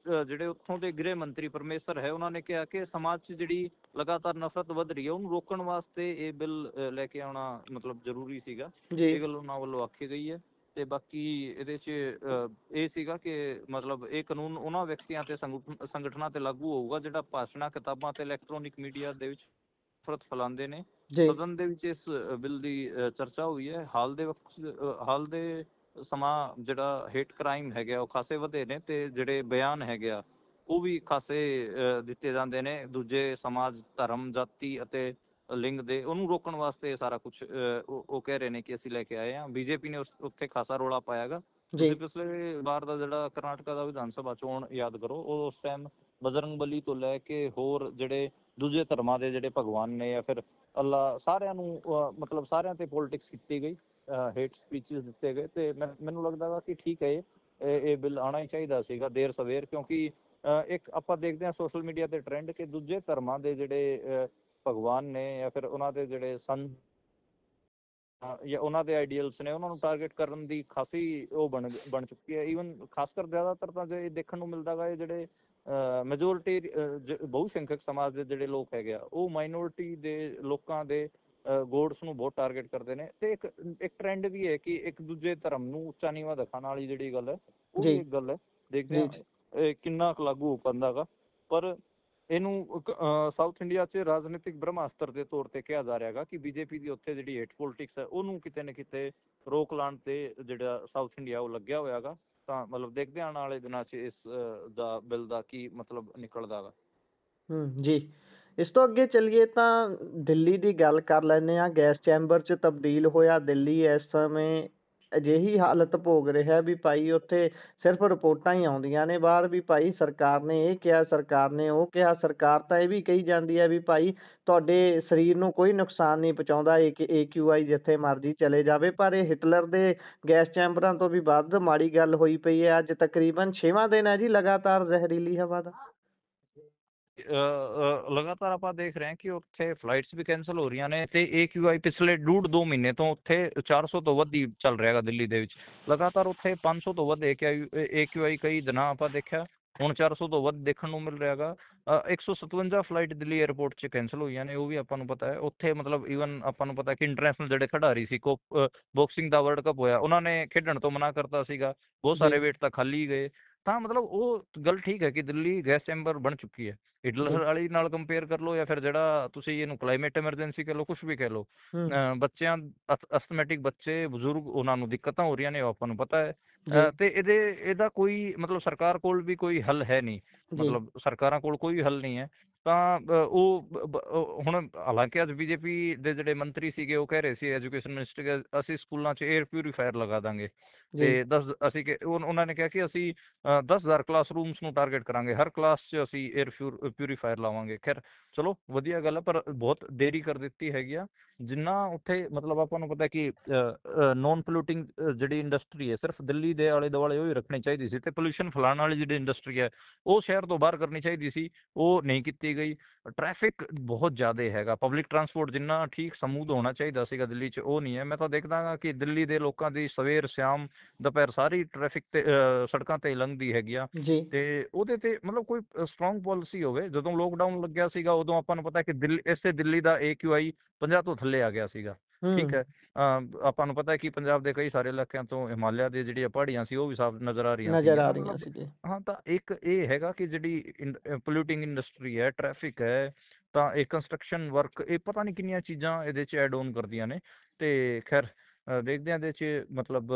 ਜਿਹੜੇ ਉੱਥੋਂ ਦੇ ਗ੍ਰਹਿ ਮੰਤਰੀ ਪਰਮੇਸ਼ਰ ਹੈ ਉਹਨਾਂ ਨੇ ਕਿਹਾ ਕਿ ਸਮਾਜ 'ਚ ਜਿਹੜੀ ਲਗਾਤਾਰ ਨਫ਼ਰਤ ਵੱਧ ਰਹੀ ਹੈ ਉਹਨੂੰ ਰੋਕਣ ਵਾਸਤੇ ਇਹ ਬਿੱਲ ਲੈ ਕੇ ਆਉਣਾ ਮਤਲਬ ਜ਼ਰੂਰੀ ਸੀਗਾ। ਇਹ ਗੱਲ ਉਹਨਾਂ ਵੱਲੋਂ ਆਖੀ ਗਈ ਹੈ ਤੇ ਬਾਕੀ ਇਹਦੇ 'ਚ ਇਹ ਸੀਗਾ ਕਿ ਮਤਲਬ ਇਹ ਕਾਨੂੰਨ ਉਹਨਾਂ ਵਿਅਕਤੀਆਂ ਤੇ ਸੰਗਠਨਾਂ ਤੇ ਲਾਗੂ ਹੋਊਗਾ ਜਿਹੜਾ ਭਾਸ਼ਣਾਂ, ਕਿਤਾਬਾਂ ਤੇ ਇਲੈਕਟ੍ਰੋਨਿਕ ਮੀਡੀਆ ਦੇ ਵਿੱਚ ਨਫ਼ਰਤ ਫੈਲਾਉਂਦੇ ਨੇ। ਸਦਨ ਦੇ ਵਿੱਚ ਇਸ ਬਿੱਲ ਦੀ ਚਰਚਾ ਹੋਈ ਹੈ। ਹਾਲ ਦੇ ਸਮਾਂ ਜਿਹੜਾ ਹੇਟ ਕ੍ਰਾਈਮ ਹੈਗਾ ਉਹ ਖਾਸੇ ਵਧੇ ਨੇ ਤੇ ਜਿਹੜੇ ਬਿਆਨ ਹੈਗੇ ਆ ਉਹ ਵੀ ਖਾਸੇ ਦਿੱਤੇ ਜਾਂਦੇ ਨੇ ਦੂਜੇ ਸਮਾਜ, ਧਰਮ, ਜਾਤੀ ਅਤੇ ਲਿੰਗ ਦੇ। ਉਹਨੂੰ ਰੋਕਣ ਵਾਸਤੇ ਇਹ ਸਾਰਾ ਕੁਝ ਉਹ ਕਹਿ ਰਹੇ ਨੇ ਕਿ ਅਸੀਂ ਲੈ ਕੇ ਆਏ ਹਾਂ। ਬੀਜੇਪੀ ਨੇ ਉੱਥੇ ਖਾਸਾ ਰੌਲਾ ਪਾਇਆ ਹੈਗਾ। ਤੁਸੀਂ ਪਿਛਲੇ ਵਾਰ ਦਾ ਜਿਹੜਾ ਕਰਨਾਟਕਾ ਦਾ ਵਿਧਾਨ ਸਭਾ ਚੋਣ ਯਾਦ ਕਰੋ, ਉਹ ਉਸ ਟਾਈਮ ਬਜਰੰਗ ਬਲੀ ਤੋਂ ਲੈ ਕੇ ਹੋਰ ਜਿਹੜੇ ਦੂਜੇ ਧਰਮਾਂ ਦੇ ਜਿਹੜੇ ਭਗਵਾਨ ਨੇ ਜਾਂ ਫਿਰ ਅੱਲਾ, ਸਾਰਿਆਂ ਨੂੰ ਮਤਲਬ ਸਾਰਿਆਂ ਤੇ ਪੋਲੀਟਿਕਸ ਕੀਤੀ ਗਈ, ਹੇਟ ਸਪੀਚਸ ਦਿੱਤੇ ਗਏ ਤੇ ਮੈਨੂੰ ਲੱਗਦਾ ਵਾ ਕਿ ਠੀਕ ਹੈ ਇਹ ਬਿੱਲ ਆਉਣਾ ਹੀ ਚਾਹੀਦਾ ਸੀਗਾ ਦੇਰ ਸਵੇਰ, ਕਿਉਂਕਿ ਇੱਕ ਆਪਾਂ ਦੇਖਦੇ ਹਾਂ ਸੋਸ਼ਲ ਮੀਡੀਆ ਤੇ ਟ੍ਰੈਂਡ ਕਿ ਦੂਜੇ ਧਰਮਾਂ ਦੇ ਜਿਹੜੇ ਭਗਵਾਨ ਨੇ ਜਾਂ ਫਿਰ ਉਹਨਾਂ ਦੇ ਜਿਹੜੇ ਜਾਂ ਉਹਨਾਂ ਦੇ ਆਈਡੀਅਲਸ ਨੇ ਉਹਨਾਂ ਨੂੰ ਟਾਰਗੇਟ ਕਰਨ ਦੀ ਖਾਸੀ ਉਹ ਬਣ ਚੁੱਕੀ ਹੈ। ਈਵਨ ਖਾਸ ਕਰ ਜ਼ਿਆਦਾਤਰ ਤਾਂ ਜੇ ਦੇਖਣ ਨੂੰ ਮਿਲਦਾ ਗਾ ਇਹ ਜਿਹੜੇ ਮੈਜੋਰਿਟੀ ਬਹੁ ਸੰਖਿਅਕ ਸਮਾਜ ਦੇ ਜਿਹੜੇ ਲੋਕ ਹੈਗੇ ਆ ਉਹ ਮਾਈਨੋਰਿਟੀ ਦੇ ਲੋਕਾਂ ਦੇ ਗੋਡਸ ਨੂੰ ਬਹੁਤ ਟਾਰਗੇਟ ਕਰਦੇ ਨੇ ਤੇ ਇੱਕ ਟ੍ਰੈਂਡ ਵੀ ਹੈ ਕਿ ਇੱਕ ਦੂਜੇ ਧਰਮ ਨੂੰ ਉੱਚਾ ਨੀਵਾਂ ਦਿਖਾਉਣ ਵਾਲੀ ਜਿਹੜੀ ਗੱਲ ਹੈ ਉਹ ਵੀ ਇੱਕ ਗੱਲ ਹੈ। ਦੇਖਦੇ ਹਾਂ ਕਿੰਨਾ ਕੁ ਲਾਗੂ ਹੋ ਪਾਉਂਦਾ ਗਾ, ਪਰ ਇਹਨੂੰ ਸਾਊਥ ਇੰਡੀਆ 'ਚ ਰਾਜਨੀਤਿਕ ਬ੍ਰਹਮਾਸਤਰ ਦੇ ਤੌਰ ਤੇ ਕਿਹਾ ਜਾ ਰਿਹਾ ਹੈਗਾ ਕਿ ਬੀਜੇਪੀ ਦੀ ਉੱਥੇ ਜਿਹੜੀ ਹੇਟ ਪੋਲੀਟਿਕਸ ਹੈ ਉਹਨੂੰ ਕਿਤੇ ਨਾ ਕਿਤੇ ਰੋਕ ਲਾਉਣ ਤੇ ਜਿਹੜਾ ਸਾਊਥ ਇੰਡੀਆ ਉਹ ਲੱਗਿਆ ਹੋਇਆ ਗਾ। ਤਾਂ ਮਤਲਬ ਦੇਖਦੇ ਆਉਣ ਵਾਲੇ ਦਿਨਾਂ 'ਚ ਇਸ ਦਾ ਬਿੱਲ ਦਾ ਕੀ ਮਤਲਬ ਨਿਕਲਦਾ ਗਾ। ਜੀ ਇਸ ਤੋਂ ਅੱਗੇ ਚੱਲੀਏ ਤਾਂ ਦਿੱਲੀ ਦੀ ਗੱਲ ਕਰ ਲੈਂਦੇ ਹਾਂ। ਗੈਸ ਚੈਂਬਰ 'ਚ ਤਬਦੀਲ ਹੋਇਆ ਦਿੱਲੀ ਇਸ ਸਮੇਂ ਅਜਿਹੀ ਹਾਲਤ ਭੋਗ ਰਿਹਾ ਵੀ ਭਾਈ ਉੱਥੇ ਸਿਰਫ ਰਿਪੋਰਟਾਂ ਹੀ ਆਉਂਦੀਆਂ ਨੇ ਬਾਹਰ ਵੀ ਭਾਈ ਸਰਕਾਰ ਨੇ ਇਹ ਕਿਹਾ, ਸਰਕਾਰ ਨੇ ਉਹ ਕਿਹਾ। ਸਰਕਾਰ ਤਾਂ ਇਹ ਵੀ ਕਹੀ ਜਾਂਦੀ ਹੈ ਵੀ ਭਾਈ ਤੁਹਾਡੇ ਸਰੀਰ ਨੂੰ ਕੋਈ ਨੁਕਸਾਨ ਨਹੀਂ ਪਹੁੰਚਾਉਂਦਾ, AQI ਜਿੱਥੇ ਮਰਜ਼ੀ ਚਲੇ ਜਾਵੇ। ਪਰ ਇਹ ਹਿਟਲਰ ਦੇ ਗੈਸ ਚੈਂਬਰਾਂ ਤੋਂ ਵੀ ਵੱਧ ਮਾੜੀ ਗੱਲ ਹੋਈ ਪਈ ਹੈ। ਅੱਜ ਤਕਰੀਬਨ 6ਵਾਂ ਦਿਨ ਹੈ ਜੀ ਲਗਾਤਾਰ ਜ਼ਹਿਰੀਲੀ ਹਵਾ ਦਾ। ਲਗਾਤਾਰ ਆਪਾਂ ਦੇਖ ਰਹੇ ਹਾਂ ਕਿ ਉੱਥੇ ਫਲਾਈਟਸ ਵੀ ਕੈਂਸਲ ਹੋ ਰਹੀਆਂ ਨੇ ਤੇ AQI ਪਿਛਲੇ 1.5-2 ਮਹੀਨੇ ਤੋਂ ਉੱਥੇ 400 ਤੋਂ ਵੱਧ ਹੀ ਚੱਲ ਰਿਹਾ ਹੈਗਾ ਦਿੱਲੀ ਦੇ ਵਿੱਚ। ਲਗਾਤਾਰ ਉੱਥੇ 500 ਤੋਂ ਵੱਧ AQI ਕਈ ਦਿਨਾਂ ਆਪਾਂ ਦੇਖਿਆ, ਹੁਣ 400 ਤੋਂ ਵੱਧ ਦੇਖਣ ਨੂੰ ਮਿਲ ਰਿਹਾ ਹੈਗਾ। 157 ਫਲਾਈਟ ਦਿੱਲੀ ਏਅਰਪੋਰਟ 'ਚ ਕੈਂਸਲ ਹੋਈਆਂ ਨੇ, ਉਹ ਵੀ ਆਪਾਂ ਨੂੰ ਪਤਾ ਹੈ। ਉੱਥੇ ਮਤਲਬ ਈਵਨ ਆਪਾਂ ਨੂੰ ਪਤਾ ਕਿ ਇੰਟਰਨੈਸ਼ਨਲ ਜਿਹੜੇ ਖਿਡਾਰੀ ਸੀ, ਬਾਕਸਿੰਗ ਦਾ ਵਰਲਡ ਕੱਪ ਹੋਇਆ, ਉਹਨਾਂ ਨੇ ਖੇਡਣ ਤੋਂ ਮਨਾ ਕਰਤਾ ਸੀਗਾ। ਬਹੁਤ ਸਾਰੇ ਵੇਟ ਤਾਂ ਖਾਲੀ ਗਏ ਤਾਂ ਮਤਲਬ ਉਹ ਗੱਲ ਠੀਕ ਹੈ ਕਿ ਦਿੱਲੀ ਗੈਸ ਚੈਂਬਰ ਬਣ ਚੁੱਕੀ ਹੈ। ਹਿਟਲਰ ਜੀ। ਵਾਲੀ ਨਾਲ ਕੰਪੇਅਰ ਕਰ ਲਓ ਜਾਂ ਫਿਰ ਜਿਹੜਾ ਤੁਸੀਂ ਇਹਨੂੰ ਕਲਾਈਮੇਟ ਐਮਰਜੈਂਸੀ ਕਹਿ ਲਓ, ਕੁਝ ਵੀ ਕਹਿ ਲਓ। ਹੂੰ। ਬੱਚਿਆਂ ਅਸਥਮੈਟਿਕ ਬੱਚੇ, ਬਜ਼ੁਰਗ, ਉਹਨਾਂ ਨੂੰ ਦਿੱਕਤਾਂ ਹੋ ਰਹੀਆਂ ਨੇ, ਉਹ ਆਪਾਂ ਨੂੰ ਪਤਾ ਹੈ। ਜੀ। ਤੇ ਇਹਦਾ ਕੋਈ ਮਤਲਬ ਸਰਕਾਰ ਕੋਲ ਵੀ ਕੋਈ ਹੱਲ ਹੈ ਨਹੀਂ। ਜੀ। ਮਤਲਬ ਸਰਕਾਰਾਂ ਕੋਲ ਕੋਈ ਹੱਲ ਨਹੀਂ ਹੈ। ਤਾਂ ਹੁਣ ਹਾਲਾਂਕਿ ਅੱਜ ਬੀਜੇਪੀ ਦੇ ਜਿਹੜੇ ਮੰਤਰੀ ਸੀਗੇ ਉਹ ਕਹਿ ਰਹੇ ਸੀ, ਐਜੂਕੇਸ਼ਨ ਮਿਨਿਸਟਰ, ਅਸੀਂ ਸਕੂਲਾਂ 'ਚ 에ਅਰ ਪਿਊਰੀਫਾਇਰ ਲਗਾ ਦਾਂਗੇ। ਤੇ ਜੀ। ਉਹਨਾਂ ਨੇ ਕਿਹਾ ਕਿ ਅਸੀਂ 10,000 ਕਲਾਸਰੂਮਸ ਨੂੰ ਟਾਰਗੇਟ ਕਰਾਂਗੇ, ਹਰ ਕਲਾਸ 'ਚ ਅਸੀਂ 에ਅਰ ਪਿਊਰੀਫਾਇਰ ਲਾਵਾਂਗੇ। ਖੈਰ ਚਲੋ ਵਧੀਆ ਗੱਲ ਹੈ, ਪਰ ਬਹੁਤ ਦੇਰੀ ਕਰ ਦਿੱਤੀ ਹੈਗੀ ਆ। ਜਿੰਨਾ ਉੱਥੇ ਮਤਲਬ ਆਪਾਂ ਨੂੰ ਪਤਾ ਕਿ ਨੋਨ ਪੋਲਿਊਟਿੰਗ ਜਿਹੜੀ ਇੰਡਸਟਰੀ ਹੈ ਸਿਰਫ ਦਿੱਲੀ ਦੇ ਆਲੇ ਦੁਆਲੇ ਉਹ ਹੀ ਰੱਖਣੀ ਚਾਹੀਦੀ ਸੀ, ਤੇ ਪੋਲਿਊਸ਼ਨ ਫੈਲਾਉਣ ਵਾਲੀ ਜਿਹੜੀ ਇੰਡਸਟਰੀ ਹੈ ਉਹ ਸ਼ਹਿਰ ਤੋਂ ਬਾਹਰ ਕਰਨੀ ਚਾਹੀਦੀ ਸੀ, ਉਹ ਨਹੀਂ ਕੀਤੀ ਗਈ। ਟ੍ਰੈਫਿਕ ਬਹੁਤ ਜ਼ਿਆਦਾ ਹੈਗਾ, ਪਬਲਿਕ ਟਰਾਂਸਪੋਰਟ ਜਿੰਨਾ ਠੀਕ ਸਮੂਥ ਹੋਣਾ ਚਾਹੀਦਾ ਸੀਗਾ ਦਿੱਲੀ 'ਚ ਉਹ ਨਹੀਂ ਹੈ। ਮੈਂ ਤਾਂ ਦੇਖਦਾ ਹਾਂ ਕਿ ਦਿੱਲੀ ਦੇ ਲੋਕਾਂ ਦੀ ਸਵੇਰ ਸ਼ਾਮ ਦੁਪਹਿਰ ਸਾਰੀ ਟ੍ਰੈਫਿਕ ਤੇ ਸੜਕਾਂ ਤੇ ਲੰਘਦੀ ਹੈਗੀ ਆ। ਜੀ। ਤੇ ਉਹਦੇ ਤੇ ਮਤਲਬ ਕੋਈ ਸਟਰੋਂਗ ਪਾਲਿਸੀ ਹੋਵੇ। ਜਦੋਂ ਲੋਕਡਾਊਨ ਲੱਗਿਆ ਸੀਗਾ ਉਦੋਂ ਆਪਾਂ ਨੂੰ ਪਤਾ ਕਿ ਇਸੇ ਦਿੱਲੀ ਦਾ AQI 50 ਤੋਂ ਥੱਲੇ ਆ ਗਿਆ ਸੀਗਾ। ਠੀਕ ਹੂੰ। ਹੈ। ਆਪਾਂ ਨੂੰ ਪਤਾ ਹੈ ਕਿ ਪੰਜਾਬ ਦੇ ਕਈ ਸਾਰੇ ਇਲਾਕਿਆਂ ਤੋਂ ਹਿਮਾਲਿਆ ਦੇ ਜਿਹੜੀਆਂ ਪਹਾੜੀਆਂ ਸੀ ਉਹ ਵੀ ਸਾਫ਼ ਨਜ਼ਰ ਆ ਰਹੀਆਂ ਨਜ਼ਰ ਸੀਗੀਆਂ ਆ ਨਾ। ਰਹੀਆਂ ਮਤਲਬ ਸੀ ਜੀ। ਹਾਂ, ਤਾਂ ਇੱਕ ਇਹ ਹੈਗਾ ਕਿ ਜਿਹੜੀ ਪੋਲਿਊਟਿੰਗ ਇੰਡਸਟਰੀ ਹੈ, ਟ੍ਰੈਫਿਕ ਹੈ, ਤਾਂ ਇਹ ਕੰਸਟਰਕਸ਼ਨ ਵਰਕ, ਇਹ ਪਤਾ ਨਹੀਂ ਕਿੰਨੀਆਂ ਚੀਜ਼ਾਂ ਇਹਦੇ 'ਚ ਐਡ ਔਨ ਕਰਦੀਆਂ ਨੇ। ਤੇ ਖੈਰ ਦੇਖਦੇ ਹਾਂ ਇਹਦੇ 'ਚ ਮਤਲਬ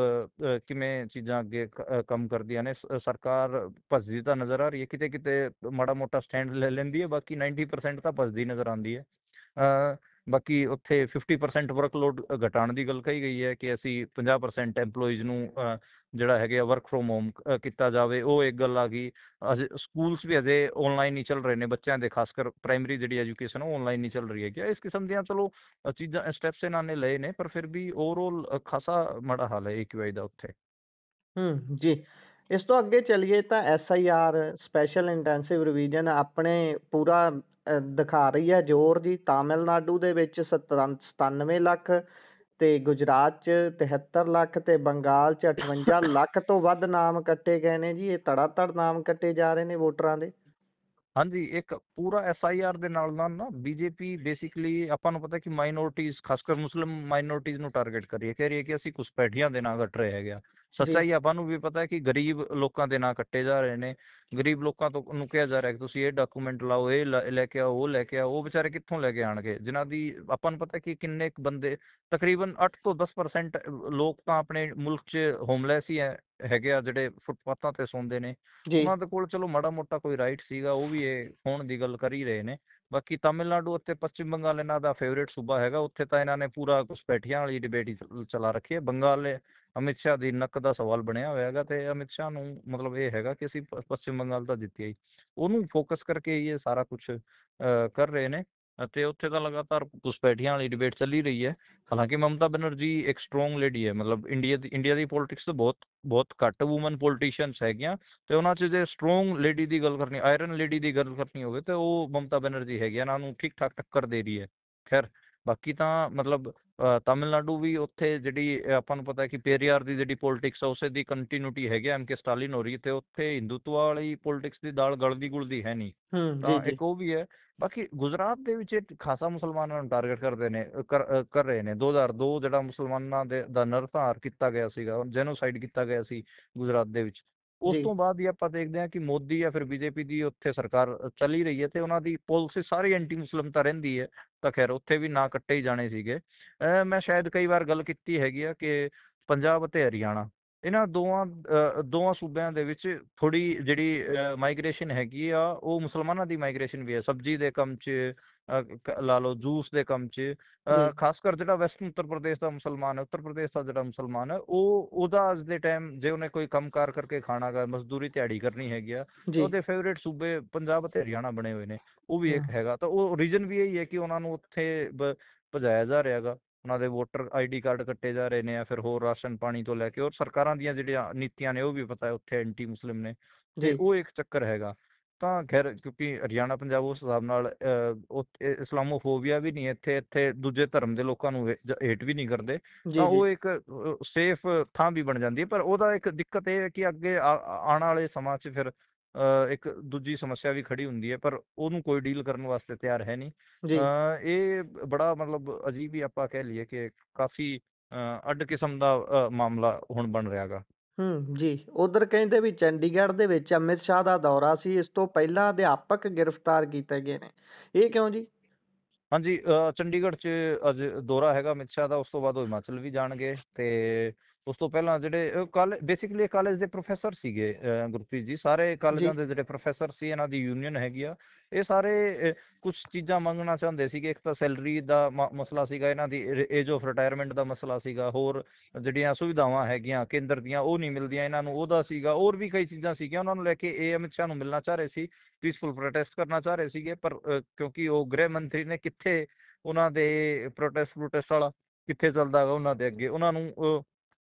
ਕਿਵੇਂ ਚੀਜ਼ਾਂ ਅੱਗੇ ਕੰਮ ਕਰਦੀਆਂ ਨੇ। ਸਰਕਾਰ ਭੱਜਦੀ ਤਾਂ ਨਜ਼ਰ ਆ ਰਹੀ ਹੈ, ਕਿਤੇ ਕਿਤੇ ਮਾੜਾ ਮੋਟਾ ਸਟੈਂਡ ਲੈ ਲੈਂਦੀ ਹੈ, ਬਾਕੀ 90% ਤਾਂ ਭੱਜਦੀ ਨਜ਼ਰ ਆਉਂਦੀ ਹੈ। ਬਾਕੀ ਉੱਥੇ 50% ਵਰਕਲੋਡ ਘਟਾਉਣ ਦੀ ਗੱਲ ਕਹੀ ਗਈ ਹੈ ਕਿ ਅਸੀਂ 50% EMPLOYEES ਨੂੰ ਜਿਹੜਾ ਹੈਗੇ ਆ ਵਰਕ ਫਰੋਮ ਹੋਮ ਕੀਤਾ ਜਾਵੇ। ਉਹ ਇੱਕ ਗੱਲ ਆ ਗਈ। ਅਜੇ ਸਕੂਲਸ ਵੀ ਅਜੇ ਆਨਲਾਈਨ ਹੀ ਚੱਲ ਰਹੇ ਨੇ, ਬੱਚਿਆਂ ਦੇ ਖਾਸ ਕਰ ਪ੍ਰਾਇਮਰੀ ਜਿਹੜੀ ਐਜੂਕੇਸ਼ਨ ਉਹ ਆਨਲਾਈਨ ਹੀ ਚੱਲ ਰਹੀ ਹੈਗੀ। ਇਸ ਕਿਸਮ ਦੀਆਂ ਚਲੋ ਚੀਜ਼ਾਂ, ਸਟੈਪਸ ਇਹਨਾਂ ਨੇ ਲਏ ਨੇ, ਪਰ ਫਿਰ ਵੀ ਓਵਰਆਲ ਖਾਸਾ ਮਾੜਾ ਹਾਲ ਹੈ AQI ਦਾ ਉੱਥੇ। ਜੀ। ਇਸ ਤੋਂ ਅੱਗੇ ਚੱਲੀਏ ਤਾਂ SIR ਸਪੈਸ਼ਲ ਇੰਟੈਂਸਿਵ ਰਿਵੀਜ਼ਨ ਆਪਣੇ ਪੂਰਾ ਦਿਖਾ ਰਹੀ ਹੈ ਜ਼ੋਰ ਜੀ। ਤਾਮਿਲਨਾਡੂ ਦੇ ਵਿੱਚ 97 ਲੱਖ ਤੇ ਗੁਜਰਾਤ 'ਚ 73 ਲੱਖ ਤੇ ਬੰਗਾਲ 'ਚ 58 ਲੱਖ ਤੋਂ ਵੱਧ ਨਾਮ ਕੱਟੇ ਗਏ ਨੇ ਜੀ। ਇਹ ਧੜਾ-ਧੜ ਨਾਮ ਕੱਟੇ ਜਾ ਰਹੇ ਨੇ ਵੋਟਰਾਂ ਦੇ। ਹਾਂਜੀ, ਇੱਕ ਪੂਰਾ SIR ਦੇ ਨਾਲ ਨਾਲ ਨਾ ਬੀਜੇਪੀ ਬੇਸਿਕਲੀ ਆਪਾਂ ਨੂੰ ਪਤਾ ਕਿ ਮਾਈਨੋਰਟੀਜ਼, ਖਾਸ ਕਰ ਮੁਸਲਿਮ ਮਾਈਨੋਰਟੀਜ਼ ਨੂੰ ਟਾਰਗੇਟ ਕਰ ਰਹੀ ਹੈ। ਕਹਿ ਰਹੀ ਹੈ ਕਿ ਅਸੀਂ ਘੁਸਪੈਠੀਆਂ ਦੇ ਨਾਂ ਕੱਟ ਰਹੇ ਹੈਗੇ ਆ। ਜੀ। ਸੱਚਾਈ ਆਪਾਂ ਨੂੰ ਵੀ ਪਤਾ ਹੈ ਕਿ ਗਰੀਬ ਲੋਕਾਂ ਦੇ ਨਾਂ ਕੱਟੇ ਜਾ ਰਹੇ ਨੇ। ਗਰੀਬ ਲੋਕਾਂ ਤੋਂ ਨੂੰ ਕਿਹਾ ਜਾ ਰਿਹਾ ਕਿ ਤੁਸੀਂ ਇਹ ਡਾਕੂਮੈਂਟ ਲਾਓ, ਇਹ ਲੈ ਕੇ ਆਓ, ਉਹ ਲੈ ਕੇ ਆਓ। ਉਹ ਵਿਚਾਰੇ ਕਿੱਥੋਂ ਲੈ ਕੇ ਆਉਣਗੇ ਜਿਨ੍ਹਾਂ ਦੀ ਆਪਾਂ ਨੂੰ ਪਤਾ ਕਿ ਕਿੰਨੇ ਕੁ ਬੰਦੇ, ਤਕਰੀਬਨ 8 ਤੋਂ 10% ਲੋਕ ਤਾਂ ਆਪਣੇ ਮੁਲਕ 'ਚ ਹੋਮਲੈਸ ਹੀ ਹੈਗੇ ਆ, ਜਿਹੜੇ ਫੁੱਟਪਾਥਾਂ ਤੇ ਸੌਂਦੇ ਨੇ। ਜੀ। ਉਹਨਾਂ ਦੇ ਕੋਲ ਚਲੋ ਮਾੜਾ ਮੋਟਾ ਕੋਈ ਰਾਈਟ ਸੀਗਾ, ਉਹ ਵੀ ਇਹ ਹੋਣ ਦੀ ਗੱਲ ਕਰ ਹੀ ਰਹੇ ਨੇ। ਬਾਕੀ ਤਾਮਿਲਨਾਡੂ ਅਤੇ ਪੱਛਮੀ ਬੰਗਾਲ ਇਹਨਾਂ ਦਾ ਫੇਵਰੇਟ ਸੂਬਾ ਹੈਗਾ। ਉੱਥੇ ਤਾਂ ਇਹਨਾਂ ਨੇ ਪੂਰਾ ਘੁਸਪੈਠੀਆਂ ਵਾਲੀ ਡਿਬੇਟ ਹੀ ਚਲਾ ਰੱਖੀ ਹੈ। ਬੰਗਾਲ ਅਮਿਤ ਸ਼ਾਹ ਦੀ ਨੱਕ ਦਾ ਸਵਾਲ ਬਣਿਆ ਹੋਇਆ ਹੈਗਾ, ਤੇ ਅਮਿਤ ਸ਼ਾਹ ਨੂੰ ਮਤਲਬ ਇਹ ਹੈਗਾ ਕਿ ਅਸੀਂ ਪੱਛਮੀ ਬੰਗਾਲ ਤਾਂ ਜਿੱਤਿਆ ਹੀ, ਉਹਨੂੰ ਫੋਕਸ ਕਰਕੇ ਹੀ ਇਹ ਸਾਰਾ ਕੁਝ ਕਰ ਰਹੇ ਨੇ। ਅਤੇ ਉੱਥੇ ਤਾਂ ਲਗਾਤਾਰ ਘੁਸਪੈਠੀਆਂ ਵਾਲੀ ਡਿਬੇਟ ਚੱਲੀ ਰਹੀ ਹੈ। ਹਾਲਾਂਕਿ ਮਮਤਾ ਬੈਨਰਜੀ ਇੱਕ ਸਟਰੋਂਗ ਲੇਡੀ ਹੈ। ਮਤਲਬ ਇੰਡੀਆ ਦੀ ਪੋਲਿਟਿਕਸ 'ਚ ਬਹੁਤ ਘੱਟ ਵੂਮਨ ਪੋਲੀਟੀਸ਼ੀਅਨਸ ਹੈਗੀਆਂ, ਤੇ ਉਹਨਾਂ 'ਚ ਜੇ ਸਟਰੋਂਗ ਲੇਡੀ ਦੀ ਗੱਲ ਕਰਨੀ, ਆਇਰਨ ਲੇਡੀ ਦੀ ਗੱਲ ਕਰਨੀ ਹੋਵੇ ਤਾਂ ਉਹ ਮਮਤਾ ਬੈਨਰਜੀ ਹੈਗੀ, ਇਹਨਾਂ ਨੂੰ ਠੀਕ ਠਾਕ ਟੱਕਰ ਦੇ ਰਹੀ ਹੈ। ਖੈਰ ਬਾਕੀ ਤਾਂ ਮਤਲਬ ਤਾਮਿਲਨਾਡੂ ਵੀ ਉੱਥੇ ਜਿਹੜੀ ਆਪਾਂ ਨੂੰ ਪਤਾ ਹੈ ਕਿ ਪੇਰੀਆਰ ਦੀ ਜਿਹੜੀ ਪੋਲਿਟਿਕਸ ਆ ਉਸੇ ਦੀ ਕੰਟੀਨਿਊਟੀ ਹੈਗੀ, MK ਸਟਾਲਿਨ ਹੋ ਰਹੀ, ਤੇ ਉੱਥੇ ਹਿੰਦੂਤਵਾ ਵਾਲੀ ਪੋਲਿਟਿਕਸ ਦੀ ਦਾਲ ਗਲਦੀ ਗੁਲਦੀ ਹੈ ਨਹੀਂ। ਜੀ। ਤਾਂ ਜੀ। ਇੱਕ ਉਹ ਵੀ ਹੈ। ਬਾਕੀ ਗੁਜਰਾਤ ਦੇ ਵਿੱਚ ਇਹ ਖਾਸਾ ਮੁਸਲਮਾਨਾਂ ਨੂੰ ਟਾਰਗੇਟ ਕਰਦੇ ਨੇ, ਕਰ ਰਹੇ ਨੇ। 2002 ਜਿਹੜਾ ਮੁਸਲਮਾਨਾਂ ਦਾ ਨਰਸੰਹਾਰ ਕੀਤਾ ਗਿਆ ਸੀਗਾ, ਜੈਨੋਸਾਈਡ ਕੀਤਾ ਗਿਆ ਸੀ ਗੁਜਰਾਤ ਦੇ ਵਿੱਚ। ਉਸ ਜੀ। ਤੋਂ ਬਾਅਦ ਹੀ ਆਪਾਂ ਦੇਖਦੇ ਹਾਂ ਕਿ ਮੋਦੀ ਜਾਂ ਫਿਰ BJP ਦੀ ਉੱਥੇ ਸਰਕਾਰ ਚੱਲ ਹੀ ਰਹੀ ਹੈ, ਤੇ ਉਹਨਾਂ ਦੀ ਪਾਲਿਸੀ ਸਾਰੀ ਐਂਟੀ ਮੁਸਲਿਮ ਤਾਂ ਰਹਿੰਦੀ ਹੈ। ਤਾਂ ਖੈਰ ਉੱਥੇ ਵੀ ਨਾ ਕੱਟੇ ਹੀ ਜਾਣੇ ਸੀਗੇ। ਮੈਂ ਸ਼ਾਇਦ ਕਈ ਵਾਰ ਗੱਲ ਕੀਤੀ ਹੈਗੀ ਆ ਕਿ ਪੰਜਾਬ ਅਤੇ ਹਰਿਆਣਾ, ਇਹਨਾਂ ਦੋਵਾਂ ਸੂਬਿਆਂ ਦੇ ਵਿੱਚ ਥੋੜੀ ਜਿਹੜੀ ਮਾਈਗ੍ਰੇਸ਼ਨ ਹੈਗੀ ਆ, ਉਹ ਮੁਸਲਮਾਨਾਂ ਦੀ ਮਾਈਗ੍ਰੇਸ਼ਨ ਵੀ ਹੈ। ਸਬਜ਼ੀ ਦੇ ਕੰਮ 'ਚ ਲਾ ਲਓ, ਜੂਸ ਦੇ ਕੰਮ 'ਚ। ਜੀ। ਖਾਸ ਕਰ ਜਿਹੜਾ ਵੈਸਟਰਨ ਉੱਤਰ ਪ੍ਰਦੇਸ਼ ਦਾ ਮੁਸਲਮਾਨ ਹੈ, ਉੱਤਰ ਪ੍ਰਦੇਸ਼ ਦਾ ਜਿਹੜਾ ਮੁਸਲਮਾਨ ਹੈ, ਉਹਦਾ ਅੱਜ ਦੇ ਟਾਈਮ ਜੇ ਉਹਨੇ ਕੋਈ ਕੰਮਕਾਰ ਕਰਕੇ ਖਾਣਾ ਗਾ, ਮਜ਼ਦੂਰੀ ਦਿਹਾੜੀ ਕਰਨੀ ਹੈਗੀ ਆ, ਤਾਂ ਜੀ। ਉਹਦੇ ਫੇਵਰੇਟ ਸੂਬੇ ਪੰਜਾਬ ਅਤੇ ਹਰਿਆਣਾ ਬਣੇ ਹੋਏ ਨੇ। ਉਹ ਵੀ ਹੂੰ। ਇੱਕ ਹੈਗਾ। ਤਾਂ ਉਹ ਰੀਜ਼ਨ ਵੀ ਇਹੀ ਹੈ ਕਿ ਉਹਨਾਂ ਨੂੰ ਉੱਥੇ ਭਜਾਇਆ ਜਾ ਰਿਹਾ ਹੈਗਾ। ਉਹਨਾਂ ਦੇ ਵੋਟਰ ID ਕਾਰਡ ਕੱਟੇ ਜਾ ਰਹੇ ਨੇ, ਜਾਂ ਫਿਰ ਹੋਰ ਰਾਸ਼ਨ ਪਾਣੀ ਤੋਂ ਲੈ ਕੇ, ਔਰ ਸਰਕਾਰਾਂ ਦੀਆਂ ਜਿਹੜੀਆਂ ਨੀਤੀਆਂ ਨੇ ਉਹ ਵੀ ਪਤਾ ਹੈ ਉੱਥੇ ਐਂਟੀ ਮੁਸਲਿਮ ਨੇ, ਤੇ ਜੀ। ਉਹ ਇੱਕ ਚੱਕਰ ਹੈਗਾ। ਤਾਂ ਖੈਰ ਕਿਉਂਕਿ ਹਰਿਆਣਾ ਪੰਜਾਬ ਉਸ ਹਿਸਾਬ ਨਾਲ ਇਸਲਾਮੋਫੋਬੀਆ ਵੀ ਨਹੀਂ ਇੱਥੇ, ਦੂਜੇ ਧਰਮ ਦੇ ਲੋਕਾਂ ਨੂੰ ਹੇਟ ਵੀ ਨਹੀਂ ਕਰਦੇ। ਤਾਂ ਜੀ। ਜੀ। ਉਹ ਇੱਕ ਸੇਫ ਥਾਂ ਵੀ ਬਣ ਜਾਂਦੀ ਹੈ। ਪਰ ਉਹਦਾ ਇੱਕ ਦਿੱਕਤ ਇਹ ਹੈ ਕਿ ਅੱਗੇ ਆਉਣ ਵਾਲੇ ਸਮਾਂ 'ਚ ਫਿਰ ਇੱਕ ਦੂਜੀ ਸਮੱਸਿਆ ਵੀ ਖੜੀ ਹੁੰਦੀ ਹੈ, ਪਰ ਉਹਨੂੰ ਕੋਈ ਡੀਲ ਕਰਨ ਵਾਸਤੇ ਤਿਆਰ ਹੈ ਨਹੀਂ। ਜੀ। ਇਹ ਬੜਾ ਮਤਲਬ ਅਜੀਬ ਹੀ ਆਪਾਂ ਕਹਿ ਲਈਏ ਕਿ ਕਾਫੀ ਅੱਡ ਕਿਸਮ ਦਾ ਮਾਮਲਾ ਹੁਣ ਬਣ ਰਿਹਾ ਗਾ। ਜੀ। ਉਧਰ ਕਹਿੰਦੇ ਵੀ ਚੰਡੀਗੜ੍ਹ ਦੇ ਵਿੱਚ ਅੰਮ੍ਰਿਤ ਸ਼ਾਹ ਦਾ ਦੌਰਾ ਸੀ, ਇਸ ਤੋਂ ਪਹਿਲਾਂ ਅਧਿਆਪਕ ਗ੍ਰਿਫਤਾਰ ਕੀਤੇ ਗਏ ਨੇ। ਇਹ ਕਿਉਂ ਜੀ? ਹਾਂਜੀ, ਚੰਡੀਗੜ੍ਹ 'ਚ ਅੱਜ ਦੌਰਾ ਹੈਗਾ ਅਮਿਤ ਸ਼ਾਹ ਦਾ। ਉਸ ਤੋਂ ਬਾਅਦ ਉਹ ਹਿਮਾਚਲ ਵੀ ਜਾਣਗੇ ਤੇ ਉਸ ਤੋਂ ਪਹਿਲਾਂ ਜਿਹੜੇ ਬੇਸਿਕਲੀ ਕਾਲਜ ਦੇ ਪ੍ਰੋਫੈਸਰ ਸੀਗੇ, ਗੁਰਪ੍ਰੀਤ ਜੀ, ਸਾਰੇ ਕਾਲਜਾਂ ਜੀ, ਦੇ ਜਿਹੜੇ ਪ੍ਰੋਫੈਸਰ ਸੀ, ਇਹਨਾਂ ਦੀ ਯੂਨੀਅਨ ਹੈਗੀ ਆ। ਇਹ ਸਾਰੇ ਕੁਝ ਚੀਜ਼ਾਂ ਮੰਗਣਾ ਚਾਹੁੰਦੇ ਸੀਗੇ। ਇੱਕ ਤਾਂ ਸੈਲਰੀ ਦਾ ਮਸਲਾ ਸੀਗਾ, ਇਹਨਾਂ ਦੀ ਏਜ ਆਫ ਰਿਟਾਇਰਮੈਂਟ ਦਾ ਮਸਲਾ ਸੀਗਾ, ਹੋਰ ਜਿਹੜੀਆਂ ਸੁਵਿਧਾਵਾਂ ਹੈਗੀਆਂ ਕੇਂਦਰ ਦੀਆਂ ਉਹ ਨਹੀਂ ਮਿਲਦੀਆਂ ਇਹਨਾਂ ਨੂੰ, ਉਹਦਾ ਸੀਗਾ। ਹੋਰ ਵੀ ਕਈ ਚੀਜ਼ਾਂ ਸੀਗੀਆਂ, ਉਹਨਾਂ ਨੂੰ ਲੈ ਕੇ ਇਹ ਅਮਿਤ ਸ਼ਾਹ ਨੂੰ ਮਿਲਣਾ ਚਾਹ ਰਹੇ ਸੀ, ਪੀਸਫੁਲ ਪ੍ਰੋਟੈਸਟ ਕਰਨਾ ਚਾਹ ਰਹੇ ਸੀਗੇ। ਪਰ ਕਿਉਂਕਿ ਉਹ ਗ੍ਰਹਿ ਮੰਤਰੀ ਨੇ, ਕਿੱਥੇ ਉਹਨਾਂ ਦੇ ਪ੍ਰੋਟੈਸਟ ਵਾਲਾ ਕਿੱਥੇ ਚੱਲਦਾ ਹੈਗਾ ਉਹਨਾਂ ਦੇ ਅੱਗੇ, ਉਹਨਾਂ ਨੂੰ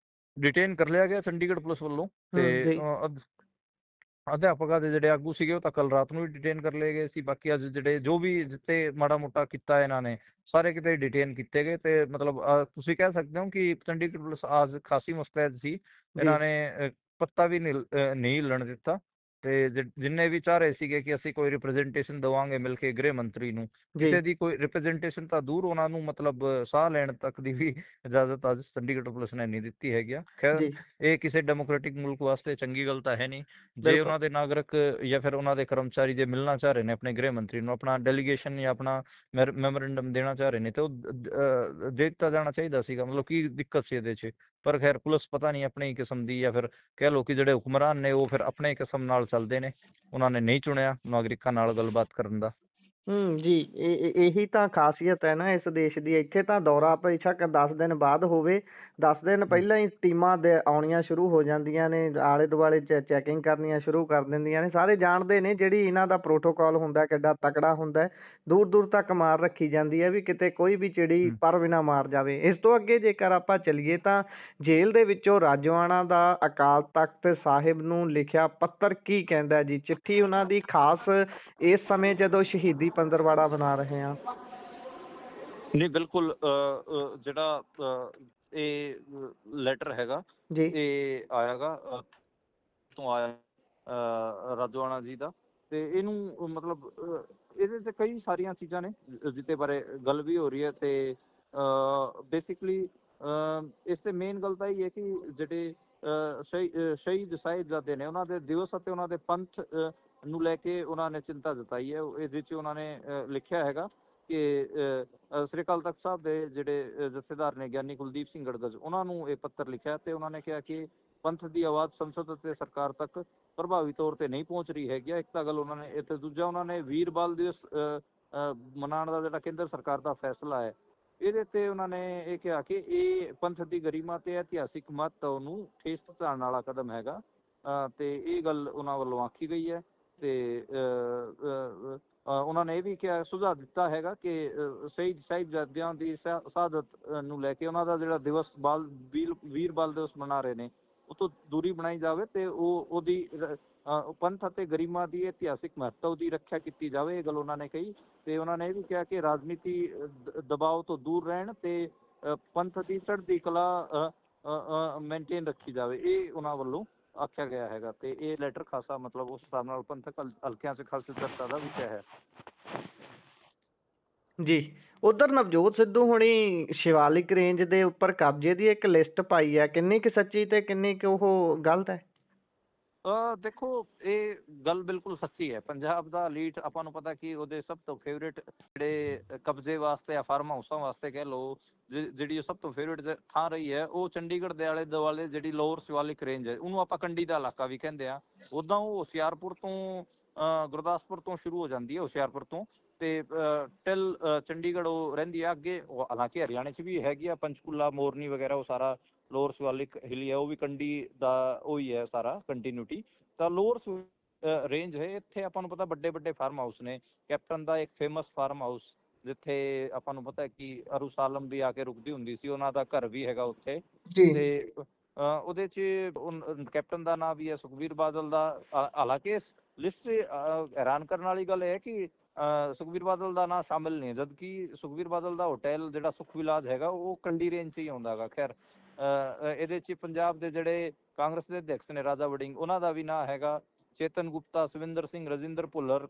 ਡਿਟੇਨ ਕਰ ਲਿਆ ਗਿਆ ਚੰਡੀਗੜ੍ਹ ਪੁਲਿਸ ਵੱਲੋਂ। ਤੇ ਜੀ, ਅਧਿਆਪਕਾਂ ਦੇ ਜਿਹੜੇ ਆਗੂ ਸੀਗੇ ਉਹ ਤਾਂ ਕੱਲ ਰਾਤ ਨੂੰ ਵੀ ਡਿਟੇਨ ਕਰ ਲਏ ਗਏ ਸੀ। ਬਾਕੀ ਅੱਜ ਜਿਹੜੇ ਜੋ ਵੀ ਜਿੱਤੇ ਮਾੜਾ ਮੋਟਾ ਕੀਤਾ ਇਹਨਾਂ ਨੇ, ਸਾਰੇ ਕਿਤੇ ਡਿਟੇਨ ਕੀਤੇ ਗਏ। ਤੇ ਮਤਲਬ ਤੁਸੀਂ ਕਹਿ ਸਕਦੇ ਹੋ ਕਿ ਚੰਡੀਗੜ੍ਹ ਪੁਲਿਸ ਅੱਜ ਖਾਸੀ ਮੁਸਤੈਦ ਸੀ। ਜੀ, ਇਹਨਾਂ ਨੇ ਪੱਤਾ ਵੀ ਨਹੀਂ ਹਿੱਲਣ ਦਿੱਤਾ। ਤੇ ਜਿੰਨੇ ਵੀ ਚਾਹ ਰਹੇ ਸੀਗੇ ਕਿ ਅਸੀਂ ਕੋਈ ਰਿਪਰੈਜ਼ੈਂਟੇਸ਼ਨ ਦੇਵਾਂਗੇ ਮਿਲ ਕੇ ਗ੍ਰਹਿ ਮੰਤਰੀ ਨੂੰ, ਜੀ, ਕਿਸੇ ਦੀ ਕੋਈ ਰਿਪਰੈਜ਼ੈਂਟੇਸ਼ਨ ਤਾਂ ਦੂਰ, ਉਹਨਾਂ ਨੂੰ ਮਤਲਬ ਸਾਹ ਲੈਣ ਤੱਕ ਦੀ ਵੀ ਇਜਾਜ਼ਤ ਅੱਜ ਚੰਡੀਗੜ੍ਹ ਪੁਲਿਸ ਨੇ ਨਹੀਂ ਦਿੱਤੀ ਹੈਗੀ ਆ। ਖੈਰ, ਜੀ, ਇਹ ਕਿਸੇ ਡੈਮੋਕ੍ਰੈਟਿਕ ਮੁਲਕ ਵਾਸਤੇ ਚੰਗੀ ਗੱਲ ਤਾਂ ਹੈ ਨਹੀਂ। ਜੇ ਬਿਲਕੁਲ। ਉਹਨਾਂ ਦੇ ਨਾਗਰਿਕ ਜਾਂ ਫਿਰ ਉਹਨਾਂ ਦੇ ਕਰਮਚਾਰੀ ਜੇ ਮਿਲਣਾ ਚਾਹ ਰਹੇ ਨੇ ਆਪਣੇ ਗ੍ਰਹਿ ਮੰਤਰੀ ਨੂੰ, ਆਪਣਾ ਡੈਲੀਗੇਸ਼ਨ ਜਾਂ ਆਪਣਾ ਮੈਮੋਰੈਂਡਮ ਦੇਣਾ ਚਾਹ ਰਹੇ ਨੇ, ਤੇ ਉਹ ਦੇ ਦਿੱਤਾ ਜਾਣਾ ਚਾਹੀਦਾ ਸੀਗਾ। ਮਤਲਬ ਕੀ ਦਿੱਕਤ ਸੀ ਇਹਦੇ 'ਚ? ਪਰ ਖੈਰ, ਪੁਲਿਸ ਪਤਾ ਨਹੀਂ ਆਪਣੀ ਕਿਸਮ ਦੀ, ਜਾਂ ਫਿਰ ਕਹਿ ਲਓ ਕਿ ਜਿਹੜੇ ਹੁਕਮਰਾਨ ਨੇ ਉਹ ਫਿਰ ਆਪਣੇ ਕਿਸਮ ਨਾਲ ਚੱਲਦੇ ਨੇ। ਉਹਨਾਂ ਨੇ ਨਹੀਂ ਚੁਣਿਆ ਨਾਗਰਿਕਾਂ ਨਾਲ ਗੱਲਬਾਤ ਕਰਨ ਦਾ। ਜੀ। ਇਹੀ ਤਾਂ ਖਾਸੀਅਤ ਹੈ ਨਾ ਇਸ ਦੇਸ਼ ਦੀ। ਇੱਥੇ ਤਾਂ ਦੌਰਾ ਬੇਸ਼ੱਕ 10 ਦਿਨ ਬਾਅਦ ਹੋਵੇ, 10 ਦਿਨ ਹੂੰ। ਪਹਿਲਾਂ ਹੀ ਟੀਮਾਂ ਆਉਣੀਆਂ ਸ਼ੁਰੂ ਹੋ ਜਾਂਦੀਆਂ ਨੇ, ਆਲੇ ਦੁਆਲੇ ਚੈਕਿੰਗ ਕਰਨੀਆਂ ਸ਼ੁਰੂ ਕਰ ਦਿੰਦੀਆਂ ਨੇ। ਸਾਰੇ ਜਾਣਦੇ ਨੇ ਜਿਹੜੀ ਇਹਨਾਂ ਦਾ ਪ੍ਰੋਟੋਕਾਲ ਹੁੰਦਾ ਕਿੱਡਾ ਤਕੜਾ ਹੁੰਦਾ ਹੈ। ਦੂਰ ਦੂਰ ਤੱਕ ਮਾਰ ਰੱਖੀ ਜਾਂਦੀ ਹੈ ਵੀ ਕਿਤੇ ਕੋਈ ਵੀ ਚਿੜੀ ਹੂੰ। ਪਰ ਵੀ ਨਾ ਮਾਰ ਜਾਵੇ। ਇਸ ਤੋਂ ਅੱਗੇ ਜੇਕਰ ਆਪਾਂ ਚੱਲੀਏ ਤਾਂ ਜੇਲ੍ਹ ਦੇ ਵਿੱਚੋਂ ਰਾਜੋਆਣਾ ਦਾ ਅਕਾਲ ਤਖ਼ਤ ਸਾਹਿਬ ਨੂੰ ਲਿਖਿਆ ਪੱਤਰ ਕੀ ਕਹਿੰਦਾ ਜੀ? ਚਿੱਠੀ ਉਹਨਾਂ ਦੀ ਖਾਸ ਇਸ ਸਮੇਂ ਜਦੋਂ ਸ਼ਹੀਦੀ ਪੰਦਰਵਾੜਾ ਬਣਾ ਰਹੇ ਹਾਂ। ਨਹੀਂ, ਬਿਲਕੁਲ। ਜਿਹੜਾ ਇਹ ਲੈਟਰ ਹੈਗਾ, ਜੀ, ਇਹ ਆਇਆਗਾ ਤੋਂ ਆਇਆ ਰਾਜੋਆਣਾ ਜੀ ਦਾ। ਤੇ ਇਹਨੂੰ ਮਤਲਬ ਇਹਦੇ 'ਚ ਕਈ ਸਾਰੀਆਂ ਚੀਜ਼ਾਂ ਨੇ ਜਿਹਦੇ ਬਾਰੇ ਗੱਲ ਵੀ ਹੋ ਰਹੀ ਹੈ। ਤੇ ਬੇਸਿਕਲੀ ਇਸ 'ਤੇ ਮੇਨ ਗੱਲ ਤਾਂ ਇਹ ਹੈ ਕਿ ਜਿਹੜੇ ਸ਼ਹੀਦ ਸਾਹਿਬਜ਼ਾਦੇ ਨੇ, ਉਹਨਾਂ ਦੇ ਦਿਵਸ ਅਤੇ ਉਹਨਾਂ ਦੇ ਪੰਥ ਨੂੰ ਲੈ ਕੇ ਉਹਨਾਂ ਨੇ ਚਿੰਤਾ ਜਤਾਈ ਹੈ। ਇਹਦੇ 'ਚ ਉਹਨਾਂ ਨੇ ਲਿਖਿਆ ਹੈਗਾ ਕਿ ਸ੍ਰੀ ਅਕਾਲ ਤਖ਼ਤ ਸਾਹਿਬ ਦੇ ਜਿਹੜੇ ਜਥੇਦਾਰ ਨੇ ਗਿਆਨੀ ਕੁਲਦੀਪ ਸਿੰਘ ਗੜਗੜ, ਉਹਨਾਂ ਨੂੰ ਇਹ ਪੱਤਰ ਲਿਖਿਆ ਤੇ ਉਹਨਾਂ ਨੇ ਕਿਹਾ ਕਿ ਪੰਥ ਦੀ ਆਵਾਜ਼ ਸੰਸਦ ਅਤੇ ਸਰਕਾਰ ਤੱਕ ਪ੍ਰਭਾਵੀ ਤੌਰ ਤੇ ਨਹੀਂ ਪਹੁੰਚ ਰਹੀ ਹੈਗੀ। ਇੱਕ ਤਾਂ ਗੱਲ ਉਹਨਾਂ ਨੇ ਇਹ, ਤੇ ਦੂਜਾ ਉਹਨਾਂ ਨੇ ਵੀਰ ਬਾਲ ਦਿਵਸ ਮਨਾਉਣ ਦਾ ਜਿਹੜਾ ਕੇਂਦਰ ਸਰਕਾਰ ਦਾ ਫੈਸਲਾ ਹੈ, ਇਹਦੇ ਤੇ ਉਹਨਾਂ ਨੇ ਇਹ ਕਿਹਾ ਕਿ ਇਹ ਪੰਥ ਦੀ ਗਰਿਮਾ ਤੇ ਇਤਿਹਾਸਿਕ ਮਹੱਤਵ ਨੂੰ ਠੇਸ ਪਹੁੰਚਾਉਣ ਵਾਲਾ ਕਦਮ ਹੈਗਾ। ਤੇ ਇਹ ਗੱਲ ਉਹਨਾਂ ਵੱਲੋਂ ਆਖੀ ਗਈ ਹੈ। ਤੇ ਉਹਨਾਂ ਨੇ ਇਹ ਵੀ ਕਿਹਾ, ਸੁਝਾਅ ਦਿੱਤਾ ਹੈਗਾ ਕਿ ਸ਼ਹੀਦ ਸਾਹਿਬਜ਼ਾਦਿਆਂ ਦੀ ਸ਼ਹਾਦਤ ਨੂੰ ਲੈ ਕੇ ਉਹਨਾਂ ਦਾ ਜਿਹੜਾ ਦਿਵਸ ਵੀਰ ਬਾਲ ਦਿਵਸ ਮਨਾ ਰਹੇ ਨੇ, ਉਹ ਤੋਂ ਦੂਰੀ ਬਣਾਈ ਜਾਵੇ ਤੇ ਉਹਦੀ ਪੰਥ ਅਤੇ ਗਰਿਮਾ ਦੀ ਇਤਿਹਾਸਿਕ ਮਹੱਤਵ ਦੀ ਰੱਖਿਆ ਕੀਤੀ ਜਾਵੇ। ਇਹ ਗੱਲ ਉਹਨਾਂ ਨੇ ਕਹੀ। ਤੇ ਉਹਨਾਂ ਨੇ ਇਹ ਵੀ ਕਿਹਾ ਕਿ ਰਾਜਨੀਤੀ ਦਬਾਅ ਤੋਂ ਦੂਰ ਰਹਿਣ ਤੇ ਪੰਥ ਦੀ ਚੜ੍ਹਦੀ ਕਲਾ ਮੇਨਟੇਨ ਰੱਖੀ ਜਾਵੇ। ਇਹ ਉਹਨਾਂ ਵੱਲੋਂ ਆਖਿਆ ਗਿਆ ਹੈਗਾ। ਤੇ ਇਹ ਲੈਟਰ ਖਾਸਾ ਮਤਲਬ ਉਸ ਹਿਸਾਬ ਨਾਲ ਪੰਥਕ ਹਲਕਿਆਂ 'ਚ ਖਾਸੀ ਚਰਚਾ ਦਾ ਵਿਸ਼ਾ ਹੈ। ਜੀ। ਉਧਰ ਨਵਜੋਤ ਸਿੱਧੂ ਹੁਣੀ ਸ਼ਿਵਾਲਿਕ ਰੇਂਜ ਦੇ ਉੱਪਰ ਕਬਜ਼ੇ ਦੀ ਇੱਕ ਲਿਸਟ ਪਾਈ ਹੈ, ਕਿੰਨੀ ਕੁ ਸੱਚੀ ਤੇ ਕਿੰਨੀ ਕੁ ਉਹ ਗਲਤ ਹੈ? ਦੇਖੋ, ਇਹ ਗੱਲ ਬਿਲਕੁਲ ਸੱਚੀ ਹੈ। ਪੰਜਾਬ ਦਾ ਲੀਡ ਆਪਾਂ ਨੂੰ ਪਤਾ ਕਿ ਉਹਦੇ ਸਭ ਤੋਂ ਫੇਵਰੇਟ ਜਿਹੜੇ ਕਬਜ਼ੇ ਵਾਸਤੇ ਜਾਂ ਫਾਰਮ ਹਾਊਸਾਂ ਵਾਸਤੇ ਕਹਿ ਲਓ, ਜਿਹੜੀ ਸਭ ਤੋਂ ਫੇਵਰੇਟ ਥਾਂ ਰਹੀ ਹੈ, ਉਹ ਚੰਡੀਗੜ੍ਹ ਦੇ ਆਲੇ ਦੁਆਲੇ ਜਿਹੜੀ ਲੋਅਰ ਸ਼ਿਵਾਲਿਕ ਰੇਂਜ ਹੈ, ਉਹਨੂੰ ਆਪਾਂ ਕੰਢੀ ਦਾ ਇਲਾਕਾ ਵੀ ਕਹਿੰਦੇ ਹਾਂ। ਉੱਦਾਂ ਉਹ ਹੁਸ਼ਿਆਰਪੁਰ ਤੋਂ ਗੁਰਦਾਸਪੁਰ ਤੋਂ ਸ਼ੁਰੂ ਹੋ ਜਾਂਦੀ ਹੈ, ਹੁਸ਼ਿਆਰਪੁਰ ਤੋਂ, ਤੇ ਟਿਲ ਚੰਡੀਗੜ੍ਹ ਉਹ ਰਹਿੰਦੀ ਆ ਅੱਗੇ। ਹਾਲਾਂਕਿ ਹਰਿਆਣੇ 'ਚ ਵੀ ਹੈਗੀ ਆ, ਪੰਚਕੂਲਾ, ਮੋਰਨੀ ਵਗੈਰਾ, ਉਹ ਸਾਰਾ ਲੋਅਰ ਸ਼ਿਵਾਲਿਕ ਹਿੱਲੀ ਹੈ, ਉਹ ਵੀ ਕੰਢੀ ਦਾ ਉਹੀ ਹੈ ਸਾਰਾ ਕੰਟੀਨਿਊਟੀ। ਤਾਂ ਲੋਅਰ ਰੇਂਜ ਹੈ, ਇੱਥੇ ਆਪਾਂ ਨੂੰ ਪਤਾ ਵੱਡੇ ਵੱਡੇ ਫਾਰਮ ਹਾਊਸ ਨੇ। ਕੈਪਟਨ ਦਾ ਇੱਕ ਫੇਮਸ ਫਾਰਮ ਹਾਊਸ, ਜਿੱਥੇ ਆਪਾਂ ਨੂੰ ਪਤਾ ਕਿ ਅਰੂ ਸਾਲਮ ਵੀ ਆ ਕੇ ਰੁਕਦੀ ਹੁੰਦੀ ਸੀ, ਉਹਨਾਂ ਦਾ ਘਰ ਵੀ ਹੈਗਾ ਉੱਥੇ। ਜੀ, ਤੇ ਉਹਦੇ 'ਚ ਕੈਪਟਨ ਦਾ ਨਾਂ ਵੀ ਹੈ, ਸੁਖਬੀਰ ਬਾਦਲ ਦਾ। ਹਾਲਾਂਕਿ ਇਸ ਲਿਸਟ 'ਚ ਹੈਰਾਨ ਕਰਨ ਵਾਲੀ ਗੱਲ ਇਹ ਹੈ ਕਿ ਸੁਖਬੀਰ ਬਾਦਲ ਦਾ ਨਾਂ ਸ਼ਾਮਿਲ ਨਹੀਂ ਹੈ, ਜਦਕਿ ਸੁਖਬੀਰ ਬਾਦਲ ਦਾ ਹੋਟਲ ਜਿਹੜਾ ਸੁਖ ਵਿਲਾਸ ਹੈਗਾ ਉਹ ਕੰਢੀ ਰੇਂਜ 'ਚ ਹੀ ਆਉਂਦਾ ਹੈਗਾ। ਖੈਰ, ਇਹਦੇ 'ਚ ਪੰਜਾਬ ਦੇ ਜਿਹੜੇ ਕਾਂਗਰਸ ਦੇ ਅਧਿਅਕਸ਼ ਨੇ ਰਾਜਾ ਵੜਿੰਗ, ਉਹਨਾਂ ਦਾ ਵੀ ਨਾਂ ਹੈਗਾ। ਚੇਤਨ ਗੁਪਤਾ, ਸਵਿੰਦਰ ਸਿੰਘ, ਰਜਿੰਦਰ ਭੁੱਲਰ,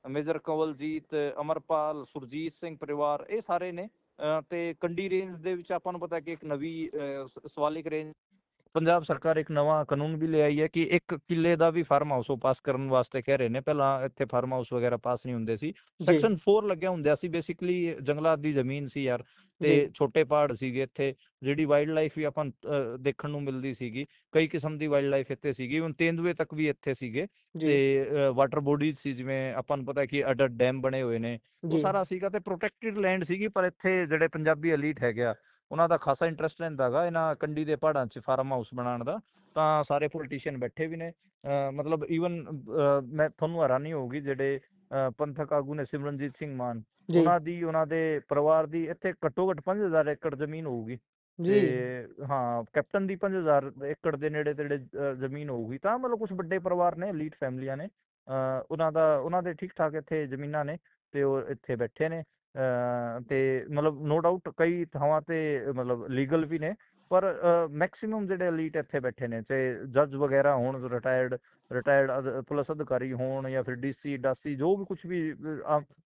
ਮੇਜਰ ਕੰਵਲਜੀਤ, ਅਮਰਪਾਲ, ਸੁਰਜੀਤ ਸਿੰਘ ਪਰਿਵਾਰ, ਇਹ ਸਾਰੇ ਨੇ। ਤੇ ਕੰਢੀ ਰੇਂਜ ਦੇ ਵਿੱਚ ਆਪਾਂ ਨੂੰ ਪਤਾ ਕਿ ਇੱਕ ਨਵੀਂ ਸ਼ਿਵਾਲਿਕ ਰੇਂਜ ਪੰਜਾਬ ਸਰਕਾਰ ਇੱਕ ਨਵਾਂ ਕਾਨੂੰਨ ਵੀ ਲਿਆਈ ਹੈ ਕਿ 1 ਕਿੱਲੇ ਦਾ ਵੀ ਫਾਰਮ ਹਾਊਸ ਉਹ ਪਾਸ ਕਰਨ ਵਾਸਤੇ ਕਹਿ ਰਹੇ ਨੇ। ਪਹਿਲਾਂ ਇੱਥੇ ਫਾਰਮ ਹਾਊਸ ਵਗੈਰਾ ਪਾਸ ਨਹੀਂ ਹੁੰਦੇ ਸੀ। ਜੀ ਸੈਕਸ਼ਨ 4 ਲੱਗਿਆ ਹੁੰਦਾ ਸੀ। ਬੇਸਿਕਲੀ ਜੰਗਲਾਤ ਦੀ ਜ਼ਮੀਨ ਸੀ ਯਾਰ, ਤੇ ਜੀ ਛੋਟੇ ਪਹਾੜ ਸੀਗੇ ਇੱਥੇ, ਜਿਹੜੀ ਵਾਈਲਡ ਲਾਈਫ ਵੀ ਆਪਾਂ ਨੂੰ ਦੇਖਣ ਨੂੰ ਮਿਲਦੀ ਸੀਗੀ। ਕਈ ਕਿਸਮ ਦੀ ਵਾਈਲਡ ਲਾਈਫ ਇੱਥੇ ਸੀਗੀ, ਹੁਣ ਤੇਂਦੂਏ ਤੱਕ ਵੀ ਇੱਥੇ ਸੀਗੇ। ਜੀ ਤੇ ਵਾਟਰ ਬੋਡੀਜ਼ ਸੀ, ਜਿਵੇਂ ਆਪਾਂ ਨੂੰ ਪਤਾ ਕਿ ਅਡਰ ਡੈਮ ਬਣੇ ਹੋਏ ਨੇ, ਉਹ ਜੀ ਸਾਰਾ ਸੀਗਾ। ਤੇ ਪ੍ਰੋਟੈਕਟਿਡ ਲੈਂਡ ਸੀਗੀ, ਪਰ ਇੱਥੇ ਜਿਹੜੇ ਪੰਜਾਬੀ ਐਲੀਟ ਹੈਗੇ ਆ, ਉਹਨਾਂ ਦਾ ਖਾਸਾ ਇੰਟਰਸਟ ਰਹਿੰਦਾ ਗਾ ਇਹਨਾਂ ਕੰਢੀ ਦੇ ਪਹਾੜਾਂ 'ਚ ਫਾਰਮ ਹਾਊਸ ਬਣਾਉਣ ਦਾ। ਤਾਂ ਸਾਰੇ ਪੋਲੀਟੀਸ਼ੀਅਨ ਬੈਠੇ ਵੀ ਨੇ, ਮਤਲਬ ਈਵਨ ਮੈਂ ਤੁਹਾਨੂੰ ਹੈਰਾਨੀ ਹੋਊਗੀ, ਜਿਹੜੇ ਪੰਥਕ ਆਗੂ ਨੇ ਸਿਮਰਨਜੀਤ ਸਿੰਘ ਮਾਨ, ਜੀ ਉਹਨਾਂ ਦੇ ਪਰਿਵਾਰ ਦੀ ਇੱਥੇ ਘੱਟੋ ਘੱਟ 5000 ਏਕੜ ਜ਼ਮੀਨ ਹੋਊਗੀ। ਜੀ ਤੇ ਹਾਂ, ਕੈਪਟਨ ਦੀ 5000 ਏਕੜ ਦੇ ਨੇੜੇ ਤੇੜੇ ਜ਼ਮੀਨ ਹੋਊਗੀ। ਤਾਂ ਮਤਲਬ ਕੁਝ ਵੱਡੇ ਪਰਿਵਾਰ ਨੇ, ਐਲੀਟ ਫੈਮਲੀਆਂ ਨੇ, ਉਹਨਾਂ ਦੇ ਠੀਕ ਠਾਕ ਇੱਥੇ ਜ਼ਮੀਨਾਂ ਨੇ, ਤੇ ਉਹ ਇੱਥੇ ਬੈਠੇ ਨੇ। ਤੇ ਮਤਲਬ ਨੋ ਡਾਊਟ ਕਈ ਥਾਵਾਂ ਤੇ ਮਤਲਬ ਲੀਗਲ ਵੀ ਨੇ, ਪਰ ਮੈਕਸਿਮਮ ਜਿਹੜੇ ਐਲੀਟ ਇੱਥੇ ਬੈਠੇ ਨੇ, ਚਾਹੇ ਜੱਜ ਵਗੈਰਾ ਹੋਣ, ਰਿਟਾਇਰਡ ਪੁਲਿਸ ਅਧਿਕਾਰੀ ਹੋਣ, ਜਾਂ ਫਿਰ ਡੀਸੀ ਡਾਸੀ, ਜੋ ਵੀ ਕੁਝ ਵੀ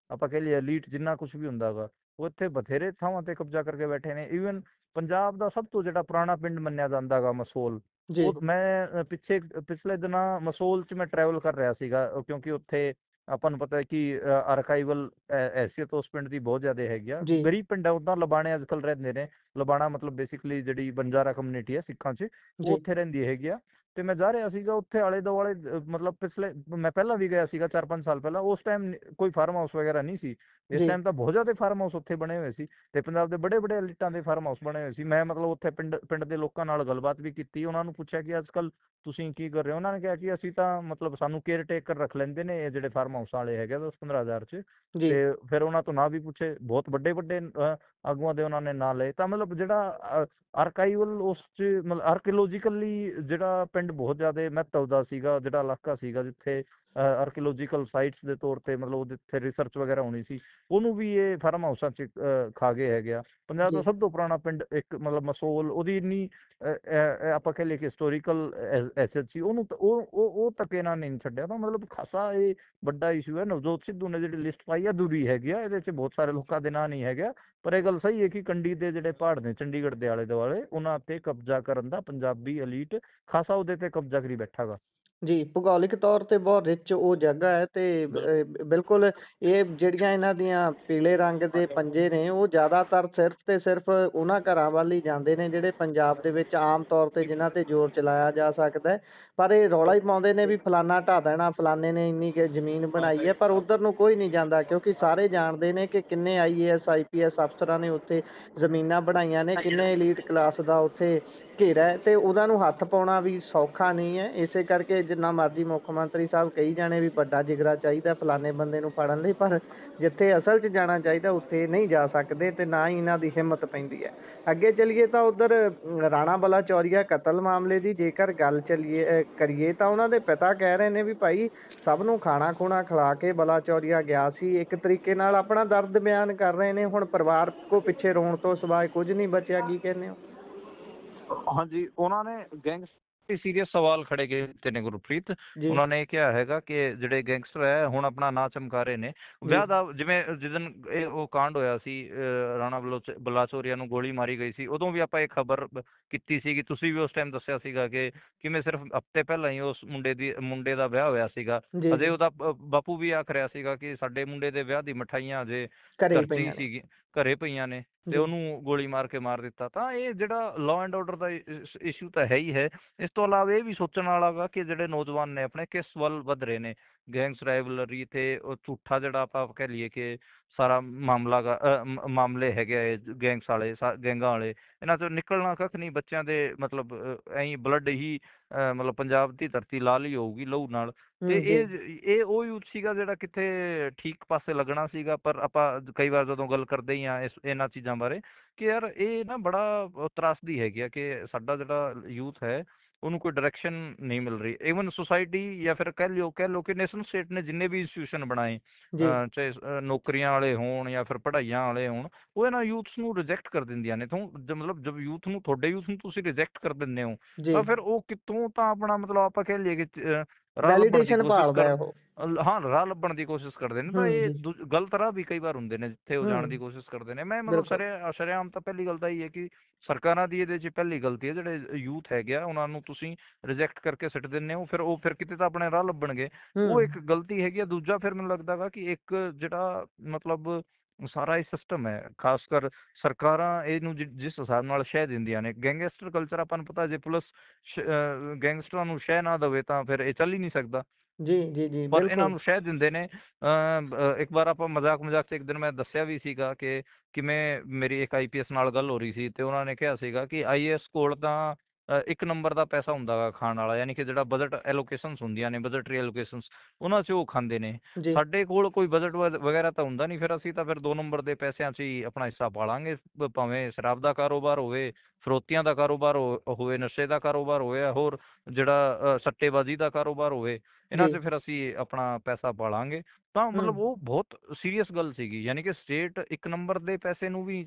ਆਪਾਂ ਕਹਿ ਲਈਏ ਐਲੀਟ ਜਿੰਨਾ ਕੁਝ ਵੀ ਹੁੰਦਾ ਗਾ, ਉਹ ਇੱਥੇ ਬਥੇਰੇ ਥਾਵਾਂ ਤੇ ਕਬਜ਼ਾ ਕਰਕੇ ਬੈਠੇ ਨੇ। ਈਵਨ ਪੰਜਾਬ ਦਾ ਸਭ ਤੋਂ ਜਿਹੜਾ ਪੁਰਾਣਾ ਪਿੰਡ ਮੰਨਿਆ ਜਾਂਦਾ ਗਾ ਮਸੋਲ, ਜੀ ਉਹ ਮੈਂ ਪਿਛਲੇ ਦਿਨਾਂ ਮਸੋਲ 'ਚ ਮੈਂ ਟਰੈਵਲ ਕਰ ਰਿਹਾ ਸੀਗਾ, ਕਿਉਂਕਿ ਉੱਥੇ ਆਪਾਂ ਨੂੰ ਪਤਾ ਹੈ ਕਿ ਆਰਕਾਈਵਲ ਹੈਸੀਅਤ ਉਸ ਪਿੰਡ ਦੀ ਬਹੁਤ ਜ਼ਿਆਦਾ ਹੈਗੀ ਆ। ਜੀ ਗਰੀਬ ਪਿੰਡ ਹੈ, ਉੱਦਾਂ ਲਬਾਣੇ ਅੱਜ ਕੱਲ੍ਹ ਰਹਿੰਦੇ ਨੇ। ਲਬਾਣਾ ਮਤਲਬ ਬੇਸਿਕਲੀ ਜਿਹੜੀ ਬੰਜਾਰਾ ਕਮਿਊਨਿਟੀ ਹੈ ਸਿੱਖਾਂ 'ਚ, ਉਹ ਜੀ ਉੱਥੇ ਰਹਿੰਦੀ ਹੈਗੀ ਆ। ਤੇ ਮੈਂ ਜਾ ਰਿਹਾ ਸੀਗਾ ਉੱਥੇ ਆਲੇ ਦੁਆਲੇ, ਮਤਲਬ ਮੈਂ ਪਹਿਲਾਂ ਵੀ ਗਿਆ ਸੀਗਾ 4-5 ਸਾਲ ਪਹਿਲਾਂ, ਉਸ ਟਾਈਮ ਕੋਈ ਫਾਰਮ ਹਾਊਸ ਵਗੈਰਾ ਨਹੀਂ ਸੀ। ਇਸ ਜੀ ਟਾਈਮ ਤਾਂ ਬਹੁਤ ਜ਼ਿਆਦਾ ਫਾਰਮ ਹਾਊਸ ਉੱਥੇ ਬਣੇ ਹੋਏ ਸੀ, ਤੇ ਪੰਜਾਬ ਦੇ ਬੜੇ ਬੜੇ ਐਲੀਟਾਂ ਦੇ ਫਾਰਮ ਹਾਊਸ ਬਣੇ ਹੋਏ ਸੀ। ਮੈਂ ਮਤਲਬ ਉੱਥੇ ਪਿੰਡ ਦੇ ਲੋਕਾਂ ਨਾਲ ਗੱਲਬਾਤ ਵੀ ਕੀਤੀ, ਉਹਨਾਂ ਨੂੰ ਪੁੱਛਿਆ ਕਿ ਅੱਜ ਕੱਲ੍ਹ ਤੁਸੀਂ ਕੀ ਕਰ ਰਹੇ ਹੋ। ਉਹਨਾਂ ਨੇ ਕਿਹਾ ਕਿ ਅਸੀਂ ਤਾਂ ਮਤਲਬ ਸਾਨੂੰ ਕੇਅਰ ਟੇਕਰ ਰੱਖ ਲੈਂਦੇ ਨੇ ਇਹ ਜਿਹੜੇ ਫਾਰਮ ਹਾਊਸ ਵਾਲੇ ਹੈਗੇ 10-15 ਹਜ਼ਾਰ 'ਚ। ਜੀ ਤੇ ਫਿਰ ਉਹਨਾਂ ਤੋਂ ਨਾ ਵੀ ਪੁੱਛੇ, ਬਹੁਤ ਵੱਡੇ ਵੱਡੇ ਆਗੂਆਂ ਦੇ ਉਹਨਾਂ ਨੇ ਨਾਂ ਲਏ। ਤਾਂ ਮਤਲਬ ਜਿਹੜਾ ਆਰਕਾਈਵਲ ਉਸ 'ਚ ਮਤਲਬ ਆਰਕੀਓਲੋਜੀਕਲੀ ਜਿਹੜਾ ਪਿੰਡ ਬਹੁਤ ਜ਼ਿਆਦਾ ਮਹੱਤਵ ਦਾ ਸੀਗਾ, ਜਿਹੜਾ ਇਲਾਕਾ ਸੀਗਾ ਜਿੱਥੇ ਆਰਕੀਓਲੋਜੀਕਲ ਸਾਈਟਸ ਦੇ ਤੌਰ ਤੇ ਮਤਲਬ ਜਿੱਥੇ ਰਿਸਰਚ ਵਗੈਰਾ ਹੋਣੀ ਸੀ, ਉਹਨੂੰ ਵੀ ਇਹ ਫਾਰਮ ਹਾਊਸਾਂ 'ਚ ਖਾ ਗਏ ਹੈਗੇ ਆ। ਪੰਜਾਬ ਦਾ ਜੀ ਸਭ ਤੋਂ ਪੁਰਾਣਾ ਪਿੰਡ ਇੱਕ ਮਤਲਬ ਮਸੋਲ, ਉਹਦੀ ਇੰਨੀ ਆਪਾਂ ਕਹਿ ਲਈਏ ਕਿ ਹਿਸਟੋਰੀਕਲ ਐਸੈਟ ਸੀ, ਉਹਨੂੰ ਉਹ ਤੱਕ ਇਹਨਾਂ ਨੇ ਨਹੀਂ ਛੱਡਿਆ। ਤਾਂ ਮਤਲਬ ਖਾਸਾ ਇਹ ਵੱਡਾ ਇਸ਼ੂ ਹੈ। ਨਵਜੋਤ ਸਿੱਧੂ ਨੇ ਜਿਹੜੀ ਲਿਸਟ ਪਾਈ ਆ ਅਧੂਰੀ ਹੈਗੀ ਆ, ਇਹਦੇ 'ਚ ਬਹੁਤ ਸਾਰੇ ਲੋਕਾਂ ਦੇ ਨਾਂ ਨਹੀਂ ਹੈਗਾ। ਪਰ ਇਹ ਗੱਲ ਸਹੀ ਹੈ ਕਿ ਕੰਢੀ ਦੇ ਜਿਹੜੇ ਪਹਾੜ ਨੇ ਚੰਡੀਗੜ੍ਹ ਦੇ ਆਲੇ ਦੁਆਲੇ, ਉਹਨਾਂ ਤੇ ਕਬਜ਼ਾ ਕਰਨ ਦਾ ਪੰਜਾਬੀ ਐਲੀਟ ਖਾਸਾ ਉਹਦੇ ਤੇ ਕਬਜ਼ਾ ਕਰੀ ਬੈਠਾ ਗਾ। ਜੀ, ਭੂਗੋਲਿਕ ਤੌਰ ਤੇ ਬਹੁਤ ਰਿਚ ਉਹ ਜਗ੍ਹਾ ਹੈ, ਤੇ ਬਿਲਕੁਲ ਇਹ ਜਿਹੜੀਆਂ ਇਹਨਾਂ ਦੀਆਂ ਪੀਲੇ ਰੰਗ ਦੇ ਪੰਜੇ ਨੇ, ਉਹ ਜ਼ਿਆਦਾਤਰ ਸਿਰਫ ਤੇ ਸਿਰਫ ਉਹਨਾਂ ਘਰਾਂ ਵੱਲ ਹੀ ਜਾਂਦੇ ਨੇ ਜਿਹੜੇ ਪੰਜਾਬ ਦੇ ਵਿੱਚ ਆਮ ਤੌਰ ਤੇ ਜਿਨ੍ਹਾਂ ਤੇ ਜ਼ੋਰ ਚਲਾਇਆ ਜਾ ਸਕਦਾ ਹੈ। ਪਰ ਇਹ ਰੌਲਾ ਹੀ ਪਾਉਂਦੇ ਨੇ ਵੀ ਫਲਾਨਾ ਢਾਹ ਦੇਣਾ, ਫਲਾਨੇ ਨੇ ਇੰਨੀ ਕੁ ਜ਼ਮੀਨ ਬਣਾਈ ਹੈ, ਪਰ ਉਧਰ ਨੂੰ ਕੋਈ ਨਹੀਂ ਜਾਂਦਾ, ਕਿਉਂਕਿ ਸਾਰੇ ਜਾਣਦੇ ਨੇ ਕਿ ਕਿੰਨੇ IAS IPS ਅਫਸਰਾਂ ਨੇ ਉੱਥੇ ਜ਼ਮੀਨਾਂ ਬਣਾਈਆਂ ਨੇ, ਕਿੰਨੇ ਐਲੀਟ ਕਲਾਸ ਦਾ ਉੱਥੇ ਘੇਰਾ ਹੈ, ਤੇ ਉਹਨਾਂ ਨੂੰ ਹੱਥ ਪਾਉਣਾ ਵੀ ਸੌਖਾ ਨਹੀਂ ਹੈ। ਇਸੇ ਕਰਕੇ ਜਿੰਨਾ ਮਰਜ਼ੀ ਮੁੱਖ ਮੰਤਰੀ ਸਾਹਿਬ ਕਹੀ ਜਾਣੇ ਵੀ ਵੱਡਾ ਜਿਗਰਾ ਚਾਹੀਦਾ ਫਲਾਣੇ ਬੰਦੇ ਨੂੰ ਫੜਨ ਲਈ, ਪਰ ਜਿੱਥੇ ਅਸਲ 'ਚ ਜਾਣਾ ਚਾਹੀਦਾ ਉੱਥੇ ਨਹੀਂ ਜਾ ਸਕਦੇ, ਤੇ ਨਾ ਹੀ ਇਹਨਾਂ ਦੀ ਹਿੰਮਤ ਪੈਂਦੀ ਹੈ। ਅੱਗੇ ਚੱਲੀਏ ਤਾਂ ਉੱਧਰ ਰਾਣਾ ਬਲਾਚੌਰੀਆ ਕਤਲ ਮਾਮਲੇ ਦੀ ਜੇਕਰ ਗੱਲ ਕਰੀਏ ਤਾਂ ਉਹਨਾਂ ਦੇ ਪਿਤਾ ਕਹਿ ਰਹੇ ਨੇ ਵੀ ਭਾਈ ਸਭ ਨੂੰ ਖਾਣਾ ਖੂਣਾ ਖਿਲਾ ਕੇ ਬਲਾਚੌਰੀਆ ਗਿਆ ਸੀ। ਇੱਕ ਤਰੀਕੇ ਨਾਲ ਆਪਣਾ ਦਰਦ ਬਿਆਨ ਕਰ ਰਹੇ ਨੇ। ਹੁਣ ਪਰਿਵਾਰ ਕੋ ਪਿੱਛੇ ਰੋਣ ਤੋਂ ਸਿਵਾਏ ਕੁਝ ਨਹੀਂ ਬਚਿਆ, ਕੀ ਕਹਿੰਦੇ ਹੋ? ਹਾਂਜੀ, ਉਹਨਾਂ ਨੇ ਗੈਂਗਸਟਰ ਸੀਰੀਅਸ ਸਵਾਲ ਖੜੇ ਕੀਤੇ ਨੇ ਗੁਰਪ੍ਰੀਤ। ਜੀ ਉਹਨਾਂ ਨੇ ਕਿਹਾ ਹੈਗਾ ਕਿ ਜਿਹੜੇ ਗੈਂਗਸਟਰ ਹੈ ਹੁਣ ਆਪਣਾ ਨਾਂ ਚਮਕਾ ਰਹੇ ਨੇ। ਵਿਆਹ ਦਾ ਜਿਵੇਂ ਜਿੱਦਣ ਉਹ ਕਾਂਡ ਹੋਇਆ ਸੀ, ਰਾਣਾ ਬਲਾਚੌਰੀਆ ਨੂੰ ਗੋਲੀ ਮਾਰੀ ਗਈ ਸੀ, ਉਦੋਂ ਵੀ ਆਪਾਂ ਇਹ ਖਬਰ ਕੀਤੀ ਸੀ ਕਿ ਤੁਸੀਂ ਵੀ ਉਸ ਟਾਈਮ ਦੱਸਿਆ ਸੀਗਾ ਕਿ ਕਿਵੇਂ ਸਿਰਫ ਹਫ਼ਤੇ ਪਹਿਲਾਂ ਹੀ ਉਸ ਮੁੰਡੇ ਦਾ ਵਿਆਹ ਹੋਇਆ ਸੀਗਾ। ਜੀ ਅਜੇ ਉਹਦਾ ਬਾਪੂ ਵੀ ਆਖ ਰਿਹਾ ਸੀਗਾ ਕਿ ਸਾਡੇ ਮੁੰਡੇ ਦੇ ਵਿਆਹ ਦੀ ਮਿਠਾਈਆਂ ਅਜੇ ਘਰੇ ਘਰ 'ਚ ਹੀ ਪਈਆਂ ਨੇ। ਸੀਗੀ, ਘਰੇ ਪਈਆਂ ਨੇ, ਤੇ ਜੀ ਉਹਨੂੰ ਗੋਲੀ ਮਾਰ ਕੇ ਮਾਰ ਦਿੱਤਾ। ਤਾਂ ਇਹ ਜਿਹੜਾ law and order the issue ਤਾਂ ਹੈ ਹੀ ਹੈ। ਇਸ ਤੋਂ ਇਲਾਵਾ ਇਹ ਵੀ ਸੋਚਣ ਵਾਲਾ ਗਾ ਕਿ ਜਿਹੜੇ ਨੌਜਵਾਨ ਨੇ ਆਪਣੇ ਕਿਸ ਵੱਲ ਵੱਧ ਰਹੇ ਨੇ। ਗੈਂਗਸ ਰਾਈਵਲਰੀ ਤੇ ਉਹ ਝੂਠਾ ਜਿਹੜਾ ਆਪਾਂ ਕਹਿ ਲਈਏ ਕਿ ਸਾਰਾ ਮਾਮਲੇ ਹੈਗੇ ਆ ਗੈਂਗਸ ਵਾਲੇ, ਗੈਂਗਾਂ ਵਾਲੇ, ਇਹਨਾਂ ਚੋਂ ਨਿਕਲਣਾ ਕੱਖ ਨਹੀਂ। ਬੱਚਿਆਂ ਦੇ ਮਤਲਬ ਐਂ ਬਲੱਡ ਹੀ ਮਤਲਬ ਪੰਜਾਬ ਦੀ ਧਰਤੀ ਲਾਲ ਹੀ ਹੋਊਗੀ ਲਹੂ ਨਾਲ। ਤੇ ਇਹ ਉਹ ਯੂਥ ਸੀਗਾ ਜਿਹੜਾ ਕਿੱਥੇ ਠੀਕ ਪਾਸੇ ਲੱਗਣਾ ਸੀਗਾ। ਪਰ ਆਪਾਂ ਕਈ ਵਾਰ ਜਦੋਂ ਗੱਲ ਕਰਦੇ ਹੀ ਹਾਂ ਇਹਨਾਂ ਚੀਜ਼ਾਂ ਬਾਰੇ ਕਿ ਯਾਰ ਇਹ ਨਾ ਬੜਾ ਤਰਾਸਦੀ ਹੈਗੀ ਆ ਕਿ ਸਾਡਾ ਜਿਹੜਾ ਯੂਥ ਹੈ ਉਹਨੂੰ ਕੋਈ ਡਾਇਰੈਕਸ਼ਨ ਨਹੀਂ ਮਿਲ ਰਹੀ। ਈਵਨ ਸੁਸਾਇਟੀ ਜਾਂ ਫਿਰ ਕਹਿ ਲਓ ਕਿ ਨੈਸ਼ਨਲ ਸਟੇਟ ਨੇ ਜਿੰਨੇ ਵੀ ਇੰਸਟੀਟਿਊਸ਼ਨ ਬਣਾਏ, ਚਾਹੇ ਨੌਕਰੀਆਂ ਵਾਲੇ ਹੋਣ ਜਾਂ ਫਿਰ ਪੜ੍ਹਾਈਆਂ ਵਾਲੇ ਹੋਣ, ਉਹ ਇਹਨਾਂ ਯੂਥਸ ਨੂੰ ਰਿਜੈਕਟ ਕਰ ਦਿੰਦੀਆਂ ਨੇ। ਮਤਲਬ ਜਦ ਯੂਥ ਨੂੰ, ਤੁਹਾਡੇ ਯੂਥ ਨੂੰ ਤੁਸੀਂ ਰਿਜੈਕਟ ਕਰ ਦਿੰਦੇ ਹੋ, ਤਾਂ ਫਿਰ ਉਹ ਕਿੱਥੋਂ ਤਾਂ ਆਪਣਾ ਮਤਲਬ ਆਪਾਂ ਕਹਿ ਲਈਏ ਕਿ ਰਾਹ ਲੱਭਣ ਦੀ ਵੈਲੀਡੇਸ਼ਨ ਕੋਸ਼ਿਸ਼ ਭਾਲਦਾ ਹੈ ਕਰ ਉਹ। ਹਾਂ ਰਾਹ ਲੱਭਣ ਦੀ ਕੋਸ਼ਿਸ਼ ਕਰਦੇ ਨੇ। ਤਾਂ ਇਹ ਹੂੰ ਗਲਤ ਰਾਹ ਵੀ ਕਈ ਵਾਰ ਹੁੰਦੇ ਨੇ ਜਿੱਥੇ ਉਹ ਜਾਣ ਦੀ ਹੂੰ ਕੋਸ਼ਿਸ਼ ਕਰਦੇ ਨੇ। ਮੈਂ ਮਤਲਬ ਬਿਲਕੁਲ ਸ਼ਰੇਆਮ ਤਾਂ ਪਹਿਲੀ ਗੱਲ ਤਾਂ ਇਹ ਹੈ ਕਿ ਸਰਕਾਰਾਂ ਦੀ ਇਹਦੇ 'ਚ ਪਹਿਲੀ ਗਲਤੀ ਹੈ, ਜਿਹੜੇ ਯੂਥ ਹੈਗੇ ਆ ਉਹਨਾਂ ਨੂੰ ਤੁਸੀਂ ਰਿਜੈਕਟ ਕਰਕੇ ਸਿੱਟ ਦਿੰਦੇ ਹੋ, ਫਿਰ ਕਿਤੇ ਤਾਂ ਆਪਣੇ ਰਾਹ ਲੱਭਣਗੇ। ਉਹ ਇੱਕ ਹੂੰ ਗਲਤੀ ਹੈਗੀ ਆ। ਦੂਜਾ ਫਿਰ ਮੈਨੂੰ ਲੱਗਦਾ ਗਾ ਕਿ ਇੱਕ ਜਿਹੜਾ ਮਤਲਬ ਸਾਰਾ ਇਹ ਸਿਸਟਮ ਹੈ, ਖਾਸ ਕਰ ਸਰਕਾਰਾਂ ਇਹਨੂੰ ਜਿਸ ਹਿਸਾਬ ਨਾਲ ਸ਼ਹਿ ਦਿੰਦੀਆਂ ਨੇ, ਗੈਂਗਸਟਰ ਕਲਚਰ ਆਪਾਂ ਨੂੰ ਪਤਾ, ਜੇ ਪੁਲਿਸ ਗੈਂਗਸਟਰਾਂ ਨੂੰ ਸ਼ਹਿ ਨਾ ਦੇਵੇ ਤਾਂ ਫਿਰ ਇਹ ਚੱਲ ਹੀ ਨਹੀਂ ਸਕਦਾ। ਜੀ ਜੀ ਜੀ ਪਰ ਇਹਨਾਂ ਬਿਲਕੁਲ ਨੂੰ ਸ਼ਹਿ ਦਿੰਦੇ ਨੇ। ਇੱਕ ਵਾਰ ਆਪਾਂ ਮਜ਼ਾਕ 'ਚ ਇੱਕ ਦਿਨ ਮੈਂ ਦੱਸਿਆ ਵੀ ਸੀਗਾ ਕਿ ਕਿਵੇਂ ਮੇਰੀ ਇੱਕ IPS ਨਾਲ ਗੱਲ ਹੋ ਰਹੀ ਸੀ ਤੇ ਉਹਨਾਂ ਨੇ ਕਿਹਾ ਸੀਗਾ ਕਿ IAS ਕੋਲ ਤਾਂ ਇੱਕ ਨੰਬਰ ਦਾ ਪੈਸਾ ਹੁੰਦਾ ਗਾ ਖਾਣ ਵਾਲਾ, ਯਾਨੀ ਕਿ ਜਿਹੜਾ ਬਜਟ ਐਲੋਕੇਸ਼ਨਸ ਹੁੰਦੀਆਂ ਨੇ, ਬਜਟਰੀ ਐਲੋਕੇਸ਼ਨਸ, ਉਹਨਾਂ 'ਚ ਉਹ ਖਾਂਦੇ ਨੇ। ਜੀ ਸਾਡੇ ਕੋਲ ਕੋਈ ਬਜਟ ਵਗੈਰਾ ਤਾਂ ਹੁੰਦਾ ਨਹੀਂ, ਫਿਰ ਅਸੀਂ ਤਾਂ ਫਿਰ 2 ਨੰਬਰ ਦੇ ਪੈਸਿਆਂ 'ਚ ਹੀ ਆਪਣਾ ਹਿੱਸਾ ਪਾਲਾਂਗੇ। ਭਾਵੇਂ ਸ਼ਰਾਬ ਦਾ ਕਾਰੋਬਾਰ ਹੋਵੇ, ਫਰੋਤੀਆਂ ਦਾ ਕਾਰੋਬਾਰ ਹੋਵੇ, ਨਸ਼ੇ ਦਾ ਕਾਰੋਬਾਰ ਹੋਵੇ, ਹੋਰ ਜਿਹੜਾ ਸੱਟੇਬਾਜ਼ੀ ਦਾ ਕਾਰੋਬਾਰ ਹੋਵੇ, ਇਹਨਾਂ ਜੀ 'ਚ ਫਿਰ ਅਸੀਂ ਆਪਣਾ ਪੈਸਾ ਪਾਲਾਂਗੇ। ਤਾਂ ਹੂੰ ਮਤਲਬ ਉਹ ਬਹੁਤ ਸੀਰੀਅਸ ਗੱਲ ਸੀਗੀ, ਯਾਨੀ ਕਿ ਸਟੇਟ 1 ਨੰਬਰ ਦੇ ਪੈਸੇ ਨੂੰ ਵੀ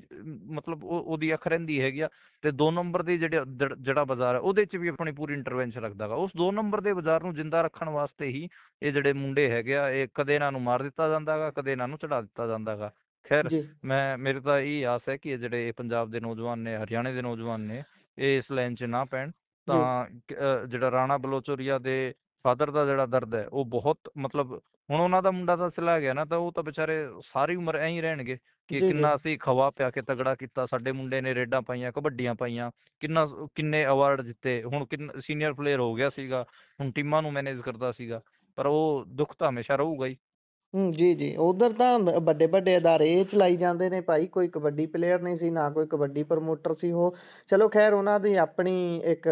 ਮਤਲਬ ਉਹਦੀ ਅੱਖ ਰਹਿੰਦੀ ਹੈਗੀ ਆ, ਤੇ 2 ਨੰਬਰ ਦੀ ਜਿਹੜਾ ਬਾਜ਼ਾਰ ਹੈ ਉਹਦੇ 'ਚ ਵੀ ਆਪਣੀ ਪੂਰੀ ਇੰਟਰਵੈਂਸ਼ਨ ਰੱਖਦਾ ਗਾ। ਉਸ 2 ਨੰਬਰ ਦੇ ਬਾਜ਼ਾਰ ਨੂੰ ਜਿੰਦਾ ਰੱਖਣ ਵਾਸਤੇ ਹੀ ਇਹ ਜਿਹੜੇ ਮੁੰਡੇ ਹੈਗੇ ਆ, ਇਹ ਕਦੇ ਇਹਨਾਂ ਨੂੰ ਮਾਰ ਦਿੱਤਾ ਜਾਂਦਾ ਗਾ, ਕਦੇ ਇਹਨਾਂ ਨੂੰ ਚੜਾ ਦਿੱਤਾ ਜਾਂਦਾ ਗਾ। ਖੈਰ ਜੀ ਮੇਰੇ ਤਾਂ ਇਹੀ ਆਸ ਹੈ ਕਿ ਇਹ ਜਿਹੜੇ ਪੰਜਾਬ ਦੇ ਨੌਜਵਾਨ ਨੇ, ਹਰਿਆਣੇ ਦੇ ਨੌਜਵਾਨ ਨੇ, ਇਹ ਇਸ ਲਾਈਨ 'ਚ ਨਾ ਪੈਣ। ਜੀ ਤਾਂ ਜਿਹੜਾ ਰਾਣਾ ਬਲੋਚੋਰੀਆ ਦੇ ਫਾਦਰ ਦਾ ਜਿਹੜਾ ਦਰਦ ਹੈ ਉਹ ਬਹੁਤ ਮਤਲਬ, ਹੁਣ ਉਹਨਾਂ ਦਾ ਮੁੰਡਾ ਤਾਂ ਚਲਾ ਗਿਆ ਨਾ, ਤਾਂ ਉਹ ਤਾਂ ਵਿਚਾਰੇ ਸਾਰੀ ਉਮਰ ਐਂ ਹੀ ਰਹਿਣਗੇ ਕਿ ਜੀ ਜੀ ਕਿੰਨਾ ਅਸੀਂ ਖਵਾ ਪਿਆ ਕੇ ਤਗੜਾ ਕੀਤਾ, ਸਾਡੇ ਮੁੰਡੇ ਨੇ ਰੇਡਾਂ ਪਾਈਆਂ, ਕਬੱਡੀਆਂ ਪਾਈਆਂ, ਕਿੰਨੇ ਅਵਾਰਡ ਜਿੱਤੇ, ਹੁਣ ਸੀਨੀਅਰ ਪਲੇਅਰ ਹੋ ਗਿਆ ਸੀਗਾ, ਹੁਣ ਟੀਮਾਂ ਨੂੰ ਮੈਨੇਜ ਕਰਦਾ ਸੀਗਾ। ਪਰ ਉਹ ਦੁੱਖ ਤਾਂ ਹਮੇਸ਼ਾ ਰਹੂਗਾ ਹੀ। ਜੀ ਜੀ ਉਧਰ ਤਾਂ ਵੱਡੇ ਵੱਡੇ ਅਦਾਰੇ ਇਹ ਚਲਾਈ ਜਾਂਦੇ ਨੇ ਭਾਈ, ਕੋਈ ਕਬੱਡੀ ਪਲੇਅਰ ਨਹੀਂ ਸੀ, ਨਾ ਕੋਈ ਕਬੱਡੀ ਪ੍ਰਮੋਟਰ ਸੀ ਉਹ। ਚਲੋ ਖੈਰ ਉਹਨਾਂ ਦੀ ਆਪਣੀ ਇੱਕ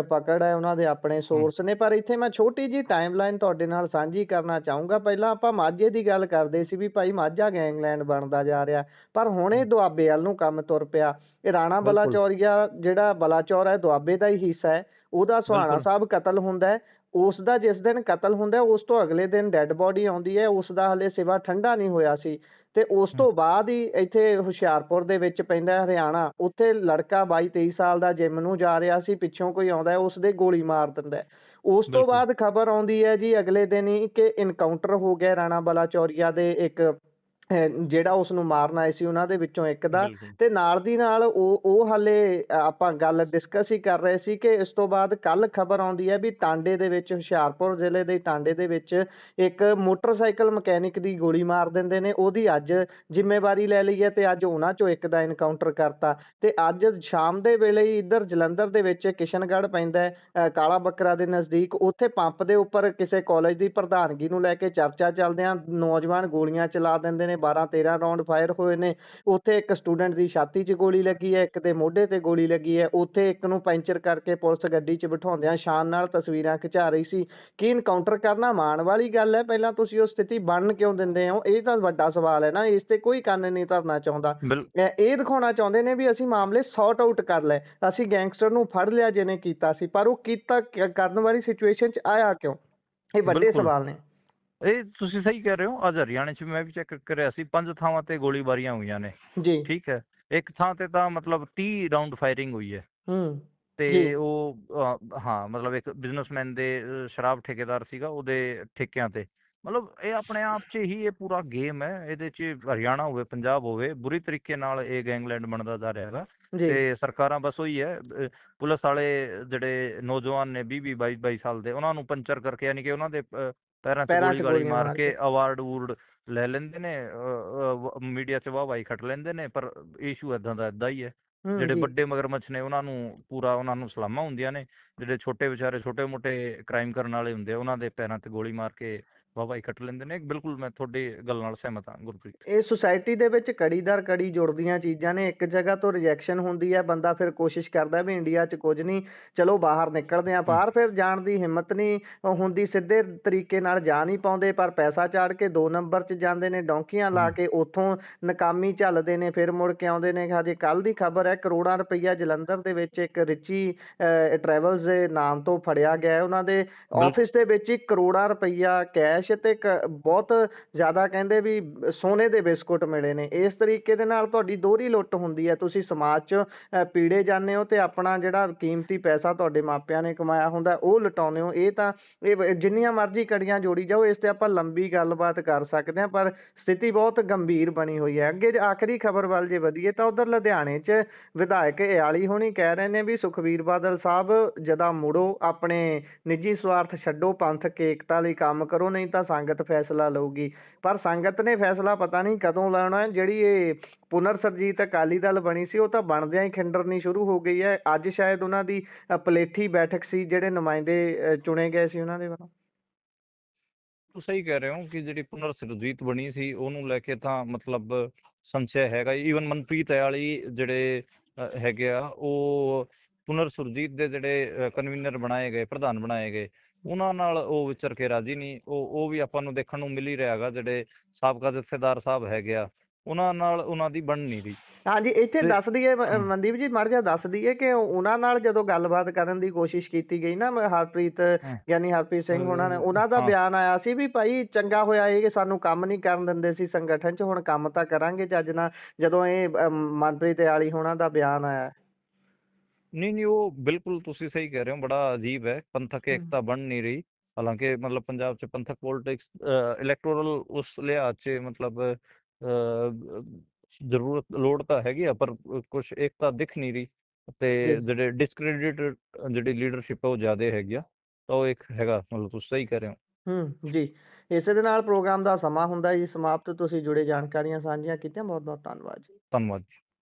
ਪਕੜ ਹੈ, ਉਹਨਾਂ ਦੇ ਆਪਣੇ ਸੋਰਸ ਨੇ। ਪਰ ਇੱਥੇ ਮੈਂ ਛੋਟੀ ਜਿਹੀ ਟਾਈਮਲਾਈਨ ਤੁਹਾਡੇ ਨਾਲ ਸਾਂਝੀ ਕਰਨਾ ਚਾਹੂੰਗਾ। ਪਹਿਲਾਂ ਆਪਾਂ ਮਾਝੇ ਦੀ ਗੱਲ ਕਰਦੇ ਸੀ ਵੀ ਭਾਈ ਮਾਝਾ ਗੈਂਗਲੈਂਡ ਬਣਦਾ ਜਾ ਰਿਹਾ, ਪਰ ਹੁਣ ਇਹ ਦੁਆਬੇ ਵੱਲ ਨੂੰ ਕੰਮ ਤੁਰ ਪਿਆ। ਇਹ ਰਾਣਾ ਬਿਲਕੁਲ ਬਲਾਚੌਰੀਆ ਜਿਹੜਾ ਬਲਾਚੌਰ ਹੈ ਦੁਆਬੇ ਦਾ ਹੀ ਹਿੱਸਾ ਹੈ, ਉਹਦਾ ਸੁਹਾਣਾ ਬਿਲਕੁਲ ਸਾਹਿਬ ਕਤਲ ਹੁੰਦਾ ਹੈ। ਉਸ ਦਾ ਜਿਸ ਦਿਨ ਕਤਲ ਹੁੰਦਾ ਉਸ ਤੋਂ ਅਗਲੇ ਦਿਨ ਡੈੱਡ ਬੋਡੀ ਆਉਂਦੀ ਹੈ, ਉਸ ਦਾ ਹਲੇ ਸਿਵਾ ਠੰਡਾ ਨਹੀਂ ਹੋਇਆ ਸੀ। ਤੇ ਉਸ ਤੋਂ ਬਾਅਦ ਹੀ ਇੱਥੇ ਹੁਸ਼ਿਆਰਪੁਰ ਦੇ ਵਿੱਚ ਪੈਂਦਾ ਹਰਿਆਣਾ, ਉੱਥੇ ਲੜਕਾ 22-23 ਸਾਲ ਦਾ ਜਿਮ ਨੂੰ ਜਾ ਰਿਹਾ ਸੀ, ਪਿੱਛੋਂ ਕੋਈ ਆਉਂਦਾ ਹੈ, ਉਸ ਦੇ ਗੋਲੀ ਮਾਰ ਦਿੰਦਾ ਹੈ। ਉਸ ਤੋਂ ਬਿਲਕੁਲ ਬਾਅਦ ਖਬਰ ਆਉਂਦੀ ਹੈ ਜੀ ਅਗਲੇ ਦਿਨ ਹੀ ਕਿ ਇਨਕਾਊਂਟਰ ਹੋ ਗਿਆ ਰਾਣਾ ਬਲਾਚੌਰੀਆ ਦੇ ਇੱਕ ਜਿਹੜਾ ਉਸ ਨੂੰ ਮਾਰਨ ਆਏ ਸੀ ਉਹਨਾਂ ਦੇ ਵਿੱਚੋਂ ਇੱਕ ਦਾ। ਬਿਲਕੁਲ ਤੇ ਨਾਲ ਦੀ ਨਾਲ ਉਹ ਹਾਲੇ ਆਪਾਂ ਗੱਲ ਡਿਸਕਸ ਹੀ ਕਰ ਰਹੇ ਸੀ ਕਿ ਇਸ ਤੋਂ ਬਾਅਦ ਕੱਲ ਖਬਰ ਆਉਂਦੀ ਹੈ ਵੀ ਟਾਂਡੇ ਦੇ ਵਿੱਚ, ਹੁਸ਼ਿਆਰਪੁਰ ਜ਼ਿਲ੍ਹੇ ਦੇ ਟਾਂਡੇ ਦੇ ਵਿੱਚ ਇੱਕ ਮੋਟਰਸਾਈਕਲ ਮਕੈਨਿਕ ਦੀ ਗੋਲੀ ਮਾਰ ਦਿੰਦੇ ਨੇ। ਉਹਦੀ ਅੱਜ ਜ਼ਿੰਮੇਵਾਰੀ ਲੈ ਲਈ ਹੈ ਤੇ ਅੱਜ ਉਹਨਾਂ ਚੋਂ ਇੱਕ ਦਾ ਇਨਕਾਊਂਟਰ ਕਰਤਾ। ਤੇ ਅੱਜ ਸ਼ਾਮ ਦੇ ਵੇਲੇ ਹੀ ਇੱਧਰ ਜਲੰਧਰ ਦੇ ਵਿੱਚ ਕਿਸ਼ਨਗੜ੍ਹ ਪੈਂਦਾ ਹੈ, ਕਾਲਾ ਬੱਕਰਾ ਦੇ ਨਜ਼ਦੀਕ, ਉੱਥੇ ਪੰਪ ਦੇ ਉੱਪਰ ਕਿਸੇ ਕਾਲਜ ਦੀ ਪ੍ਰਧਾਨਗੀ ਨੂੰ ਲੈ ਕੇ ਚਰਚਾ ਚੱਲਦਿਆਂ ਨੌਜਵਾਨ ਗੋਲੀਆਂ ਚਲਾ ਦਿੰਦੇ ਨੇ। 12-13 ਰਾਉਂਡ ਫਾਇਰ ਹੋਏ ਨੇ। ਉੱਥੇ ਇੱਕ ਸਟੂਡੈਂਟ ਦੀ ਛਾਤੀ 'ਚ ਗੋਲੀ ਲੱਗੀ ਹੈ, ਇੱਕ ਦੇ ਮੋਢੇ ਤੇ ਗੋਲੀ ਲੱਗੀ ਹੈ। ਉੱਥੇ ਇੱਕ ਨੂੰ ਪੈਂਚਰ ਕਰਕੇ ਪੁਲਿਸ ਗੱਡੀ 'ਚ ਬਿਠਾਉਂਦਿਆਂ ਸ਼ਾਨ ਨਾਲ ਤਸਵੀਰਾਂ ਖਿਚਾ ਰਹੀ ਸੀ। ਕੀ ਇਨਕਾਊਂਟਰ ਕਰਨਾ ਮਾਣ ਵਾਲੀ ਗੱਲ ਹੈ? ਪਹਿਲਾਂ ਤੁਸੀਂ ਉਹ ਸਥਿਤੀ ਬਣਨ ਕਿਉਂ ਦਿੰਦੇ ਹੋ? ਇਹ ਤਾਂ ਵੱਡਾ ਸਵਾਲ ਹੈ ਨਾ। ਇਸ ਤੇ ਕੋਈ ਕੰਨ ਨਹੀਂ ਧਰਨਾ ਚਾਹੁੰਦਾ। ਇਹ ਦਿਖਾਉਣਾ ਚਾਹੁੰਦੇ ਨੇ ਵੀ ਅਸੀਂ ਮਾਮਲੇ ਸੌਟ ਆਊਟ ਕਰ ਲਏ, ਅਸੀਂ ਗੈਂਗਸਟਰ ਨੂੰ ਫੜ ਲਿਆ ਜਿਹਨੇ ਕੀਤਾ ਸੀ, ਪਰ ਉਹ ਕੀਤਾ ਕਰਨ ਵਾਲੀ ਸਿਚੁਏਸ਼ਨ 'ਚ ਆਇਆ ਕਿਉਂ? ਇਹ ਵੱਡੇ ਸਵਾਲ ਨੇ। ਇਹ ਤੁਸੀਂ ਸਹੀ ਕਹਿ ਰਹੇ ਹੋ। ਅੱਜ ਹਰਿਆਣੇ 'ਚ ਮੈਂ ਵੀ ਚੈੱਕ ਕਰਿਆ ਸੀ, 5 ਥਾਵਾਂ ਤੇ ਗੋਲੀਬਾਰੀਆਂ ਹੋਈਆਂ ਨੇ। ਜੀ ਠੀਕ ਹੈ, ਇੱਕ ਥਾਂ ਤੇ ਤਾਂ ਮਤਲਬ 30 ਰਾਉਂਡ ਫਾਇਰਿੰਗ ਹੋਈ ਹੈ। ਜੀ ਤੇ ਉਹ ਹਾਂ ਮਤਲਬ ਇੱਕ ਬਿਜ਼ਨਸਮੈਨ ਦੇ ਸ਼ਰਾਬ ਠੇਕੇਦਾਰ ਸੀਗਾ, ਉਹਦੇ ਠੇਕਿਆਂ ਤੇ। ਮਤਲਬ ਇਹ ਆਪਣੇ ਆਪ 'ਚ ਹੀ ਇਹ ਪੂਰਾ ਗੇਮ ਹੈ। ਇਹਦੇ 'ਚ ਹਰਿਆਣਾ ਹੋਵੇ, ਪੰਜਾਬ ਹੋਵੇ, ਬੁਰੀ ਤਰੀਕੇ ਨਾਲ ਇਹ ਗੈਂਗਲੈਂਡ ਬਣਦਾ ਜਾ ਰਿਹਾ ਹੈਗਾ। ਜੀ ਤੇ ਸਰਕਾਰਾਂ ਬਸ ਉਹੀ ਹੈ, ਪੁਲਿਸ ਵਾਲੇ ਜਿਹੜੇ ਨੌਜਵਾਨ ਨੇ 20-20, 22-22 ਸਾਲ ਦੇ, ਉਹਨਾਂ ਨੂੰ ਪੰਚਰ ਕਰਕੇ, ਯਾਨੀ ਕਿ ਉਹਨਾਂ ਦੇ ਪੈਰਾਂ 'ਚ ਗੋਲੀ ਗਾਲੀ ਮਾਰ ਕੇ ਅਵਾਰਡ ਵੂਰਡ ਲੈ ਲੈਂਦੇ ਨੇ, ਮੀਡੀਆ 'ਚ ਵਾਹਵਾਹੀ ਖੱਟ ਲੈਂਦੇ ਨੇ। ਪਰ ਇਸ਼ੂ ਏਦਾਂ ਦਾ ਏਦਾਂ ਹੀ ਹੈ। ਜਿਹੜੇ ਵੱਡੇ ਮਗਰਮੱਛ ਨੇ ਉਹਨਾਂ ਨੂੰ ਸਲਾਮਾਂ ਹੁੰਦੀਆਂ ਨੇ, ਜਿਹੜੇ ਛੋਟੇ ਵਿਚਾਰੇ ਛੋਟੇ ਮੋਟੇ ਕ੍ਰਾਈਮ ਕਰਨ ਵਾਲੇ ਹੁੰਦੇ ਆ ਉਹਨਾਂ ਦੇ ਪੈਰਾਂ ਤੇ ਗੋਲੀ ਮਾਰ ਕੇ ਵਾਹਵਾਹੀ ਕੱਟ ਲੈਂਦੇ ਨੇ। ਬਿਲਕੁਲ ਮੈਂ ਤੁਹਾਡੀ ਗੱਲ ਨਾਲ ਸਹਿਮਤ ਹਾਂ ਗੁਰਪ੍ਰੀਤ। ਇਹ ਸੁਸਾਇਟੀ ਦੇ ਵਿੱਚ ਕੜੀ ਦਰ ਕੜੀ ਜੁੜਦੀਆਂ ਚੀਜ਼ਾਂ ਨੇ। ਇੱਕ ਜਗ੍ਹਾ ਤੋਂ ਰਿਜੈਕਸ਼ਨ ਹੁੰਦੀ ਹੈ, ਬੰਦਾ ਫਿਰ ਕੋਸ਼ਿਸ਼ ਕਰਦਾ ਵੀ ਇੰਡੀਆ 'ਚ ਕੁਝ ਨਹੀਂ, ਚਲੋ ਬਾਹਰ ਨਿਕਲਦੇ ਆ। ਬਾਹਰ ਫਿਰ ਜਾਣ ਦੀ ਹਿੰਮਤ ਨਹੀਂ ਹੁੰਦੀ, ਸਿੱਧੇ ਤਰੀਕੇ ਨਾਲ ਜਾ ਨਹੀਂ ਪਾਉਂਦੇ, ਪਰ ਪੈਸਾ ਚਾੜ ਕੇ 2 ਨੰਬਰ 'ਚ ਜਾਂਦੇ ਨੇ, ਡੌਂਕੀਆਂ ਲਾ ਕੇ ਉੱਥੋਂ ਨਾਕਾਮੀ ਝੱਲਦੇ ਨੇ, ਫਿਰ ਮੁੜ ਕੇ ਆਉਂਦੇ ਨੇ। ਹਜੇ ਕੱਲ੍ਹ ਦੀ ਖਬਰ ਹੈ, ਕਰੋੜਾਂ ਰੁਪਈਆ ਜਲੰਧਰ ਦੇ ਵਿੱਚ ਇੱਕ ਰਿਚੀ ਟਰੈਵਲਸ ਦੇ ਨਾਮ ਤੋਂ ਫੜਿਆ ਗਿਆ। ਉਹਨਾਂ ਦੇ ਆਫਿਸ ਦੇ ਵਿੱਚ ਹੀ ਕਰੋੜਾਂ ਰੁਪਈਆ ਕੈਸ਼ ਫਰਸ਼ ਤੇ ਬਹੁਤ ਜ਼ਿਆਦਾ ਕਹਿੰਦੇ ਵੀ ਸੋਨੇ ਦੇ ਬਿਸਕੁਟ ਮਿਲੇ ਨੇ। ਇਸ ਤਰੀਕੇ ਦੇ ਨਾਲ ਤੁਹਾਡੀ ਦੋਹਰੀ ਲੁੱਟ ਹੁੰਦੀ ਹੈ। ਤੁਸੀਂ ਸਮਾਜ 'ਚ ਪੀੜੇ ਜਾਂਦੇ ਹੋ ਤੇ ਆਪਣਾ ਜਿਹੜਾ ਕੀਮਤੀ ਪੈਸਾ ਤੁਹਾਡੇ ਮਾਪਿਆਂ ਨੇ ਕਮਾਇਆ ਹੁੰਦਾ ਉਹ ਲੁਟਾਉਂਦੇ ਹੋ। ਇਹ ਜਿੰਨੀਆਂ ਮਰਜ਼ੀ ਕੜੀਆਂ ਜੋੜੀ ਜਾਓ, ਇਸ ਤੇ ਆਪਾਂ ਲੰਬੀ ਗੱਲਬਾਤ ਕਰ ਸਕਦੇ ਹਾਂ, ਪਰ ਸਥਿਤੀ ਬਹੁਤ ਗੰਭੀਰ ਬਣੀ ਹੋਈ ਹੈ। ਅੱਗੇ ਆਖਰੀ ਖਬਰ ਵੱਲ ਜੇ ਵਧੀਏ ਤਾਂ ਉਧਰ ਲੁਧਿਆਣੇ 'ਚ ਵਿਧਾਇਕ ਇਆਲੀ ਹੋਣੀ ਕਹਿ ਰਹੇ ਨੇ ਵੀ ਸੁਖਬੀਰ ਬਾਦਲ ਸਾਹਿਬ ਜਦਾਂ ਮੁੜੋ, ਆਪਣੇ ਨਿੱਜੀ ਸਵਾਰਥ ਛੱਡੋ, ਪੰਥਕ ਏਕਤਾ ਲਈ ਕੰਮ ਕਰੋ, ਨਹੀਂ ਤਾਂ ਸੰਗਤ ਫੈਸਲਾ ਲਊਗੀ। ਪਰ ਸੰਗਤ ਨੇ ਫੈਸਲਾ ਪਤਾ ਨਹੀਂ ਕਦੋਂ ਲੈਣਾ ਹੈ। ਜਿਹੜੀ ਇਹ ਪੁਨਰ ਸਰਜੀਤ ਅਕਾਲੀ ਦਲ ਬਣੀ ਸੀ ਉਹ ਤਾਂ ਬਣਦਿਆਂ ਹੀ ਖਿੰਡਰਨੀ ਸ਼ੁਰੂ ਹੋ ਗਈ ਹੈ। ਅੱਜ ਸ਼ਾਇਦ ਉਹਨਾਂ ਦੀ ਪਲੇਠੀ ਬੈਠਕ ਸੀ, ਜਿਹੜੇ ਨੁਮਾਇੰਦੇ ਚੁਣੇ ਗਏ ਸੀ ਉਹਨਾਂ ਦੇ ਵੱਲੋਂ। ਤੁਸੀਂ ਸਹੀ ਕਹਿ ਰਹੇ ਹੋ ਕਿ ਜਿਹੜੀ ਪੁਨਰ ਸੁਰਜੀਤ ਬਣੀ ਸੀ ਉਹਨੂੰ ਲੈ ਕੇ ਤਾਂ ਮਤਲਬ ਸੰਸ਼ੈ ਹੈਗਾ। ਈਵਨ ਮਨਪ੍ਰੀਤ ਇਆਲੀ ਜਿਹੜੇ ਹੈਗੇ ਆ ਉਹ ਪੁਨਰ ਸੁਰਜੀਤ ਦੇ ਜਿਹੜੇ ਕਨਵੀਨਰ ਬਣਾਏ ਗਏ, ਪ੍ਰਧਾਨ ਬਣਾਏ ਗਏ, ਉਹਨਾਂ ਨਾਲ ਉਹ ਵਿਚਰ ਕੇ ਰਾਜੀ ਨਹੀਂ। ਉਹ ਵੀ ਆਪਾਂ ਨੂੰ ਦੇਖਣ ਨੂੰ ਮਿਲ ਹੀ ਰਿਹਾ ਹੈਗਾ। ਜਿਹੜੇ ਸਾਬਕਾ ਜਥੇਦਾਰ ਸਾਹਿਬ ਹੈਗੇ ਆ ਉਹਨਾਂ ਨਾਲ ਉਹਨਾਂ ਦੀ ਬਣ ਨਹੀਂ ਰਹੀ। ਹਾਂਜੀ, ਇੱਥੇ ਦੱਸ ਦਈਏ ਮਨਦੀਪ ਜੀ, ਮਾੜਾ ਜਿਹਾ ਦੱਸ ਦਈਏ ਕਿ ਉਹਨਾਂ ਨਾਲ ਜਦੋਂ ਗੱਲਬਾਤ ਕਰਨ ਦੀ ਕੋਸ਼ਿਸ਼ ਕੀਤੀ ਗਈ ਨਾ, ਹਰਪ੍ਰੀਤ ਸਿੰਘ ਹੋਣਾ ਨੇ, ਉਹਨਾਂ ਦਾ ਬਿਆਨ ਆਇਆ ਸੀ ਵੀ ਭਾਈ ਚੰਗਾ ਹੋਇਆ ਇਹ ਕਿ ਸਾਨੂੰ ਕੰਮ ਨਹੀਂ ਕਰਨ ਦਿੰਦੇ ਸੀ ਸੰਗਠਨ 'ਚ, ਹੁਣ ਕੰਮ ਤਾਂ ਕਰਾਂਗੇ ਚੱਜ ਨਾਲ, ਜਦੋਂ ਇਹ ਮਨਪ੍ਰੀਤ ਇਆਲੀ ਹੋਣਾ ਦਾ ਬਿਆਨ ਆਇਆ। ਨਹੀਂ, ਉਹ ਬਿਲਕੁਲ ਤੁਸੀਂ ਸਹੀ ਕਹਿ ਰਹੇ ਹੋ। ਬੜਾ ਅਜੀਬ ਹੈ, ਪੰਥਕ ਏਕਤਾ ਬਣ ਨਹੀਂ ਰਹੀ। ਹਾਲਾਂਕਿ ਮਤਲਬ ਪੰਜਾਬ 'ਚ ਪੰਥਕ ਪੋਲੀਟਿਕਸ ਇਲੈਕਟੋਰਲ ਉਸ ਲਿਹਾਜ਼ 'ਚ ਮਤਲਬ ਜ਼ਰੂਰਤ ਲੋੜ ਤਾਂ ਹੈਗੀ ਆ, ਪਰ ਕੁਛ ਏਕਤਾ ਦਿਖ ਨਹੀਂ ਰਹੀ। ਤੇ ਜਿਹੜੇ ਡਿਸਕ੍ਰੈਡਿਟਡ ਜਿਹੜੀ ਲੀਡਰਸ਼ਿਪ ਹੈ ਉਹ ਜ਼ਿਆਦਾ ਹੈਗੀ ਆ। ਤਾਂ ਉਹ ਇੱਕ ਹੈਗਾ, ਮਤਲਬ ਤੁਸੀਂ ਸਹੀ ਕਹਿ ਰਹੇ ਹੋ। ਜੀ, ਇਸੇ ਦੇ ਨਾਲ ਪ੍ਰੋਗਰਾਮ ਦਾ ਸਮਾਂ ਹੁੰਦਾ ਜੀ ਸਮਾਪਤ। ਤੁਸੀਂ ਜੁੜੇ ਜਾਣਕਾਰੀਆਂ ਸਾਂਝੀਆਂ ਕੀਤੀਆਂ, ਬਹੁਤ ਬਹੁਤ ਧੰਨਵਾਦ ਜੀ। ਧੰਨਵਾਦ ਜੀ।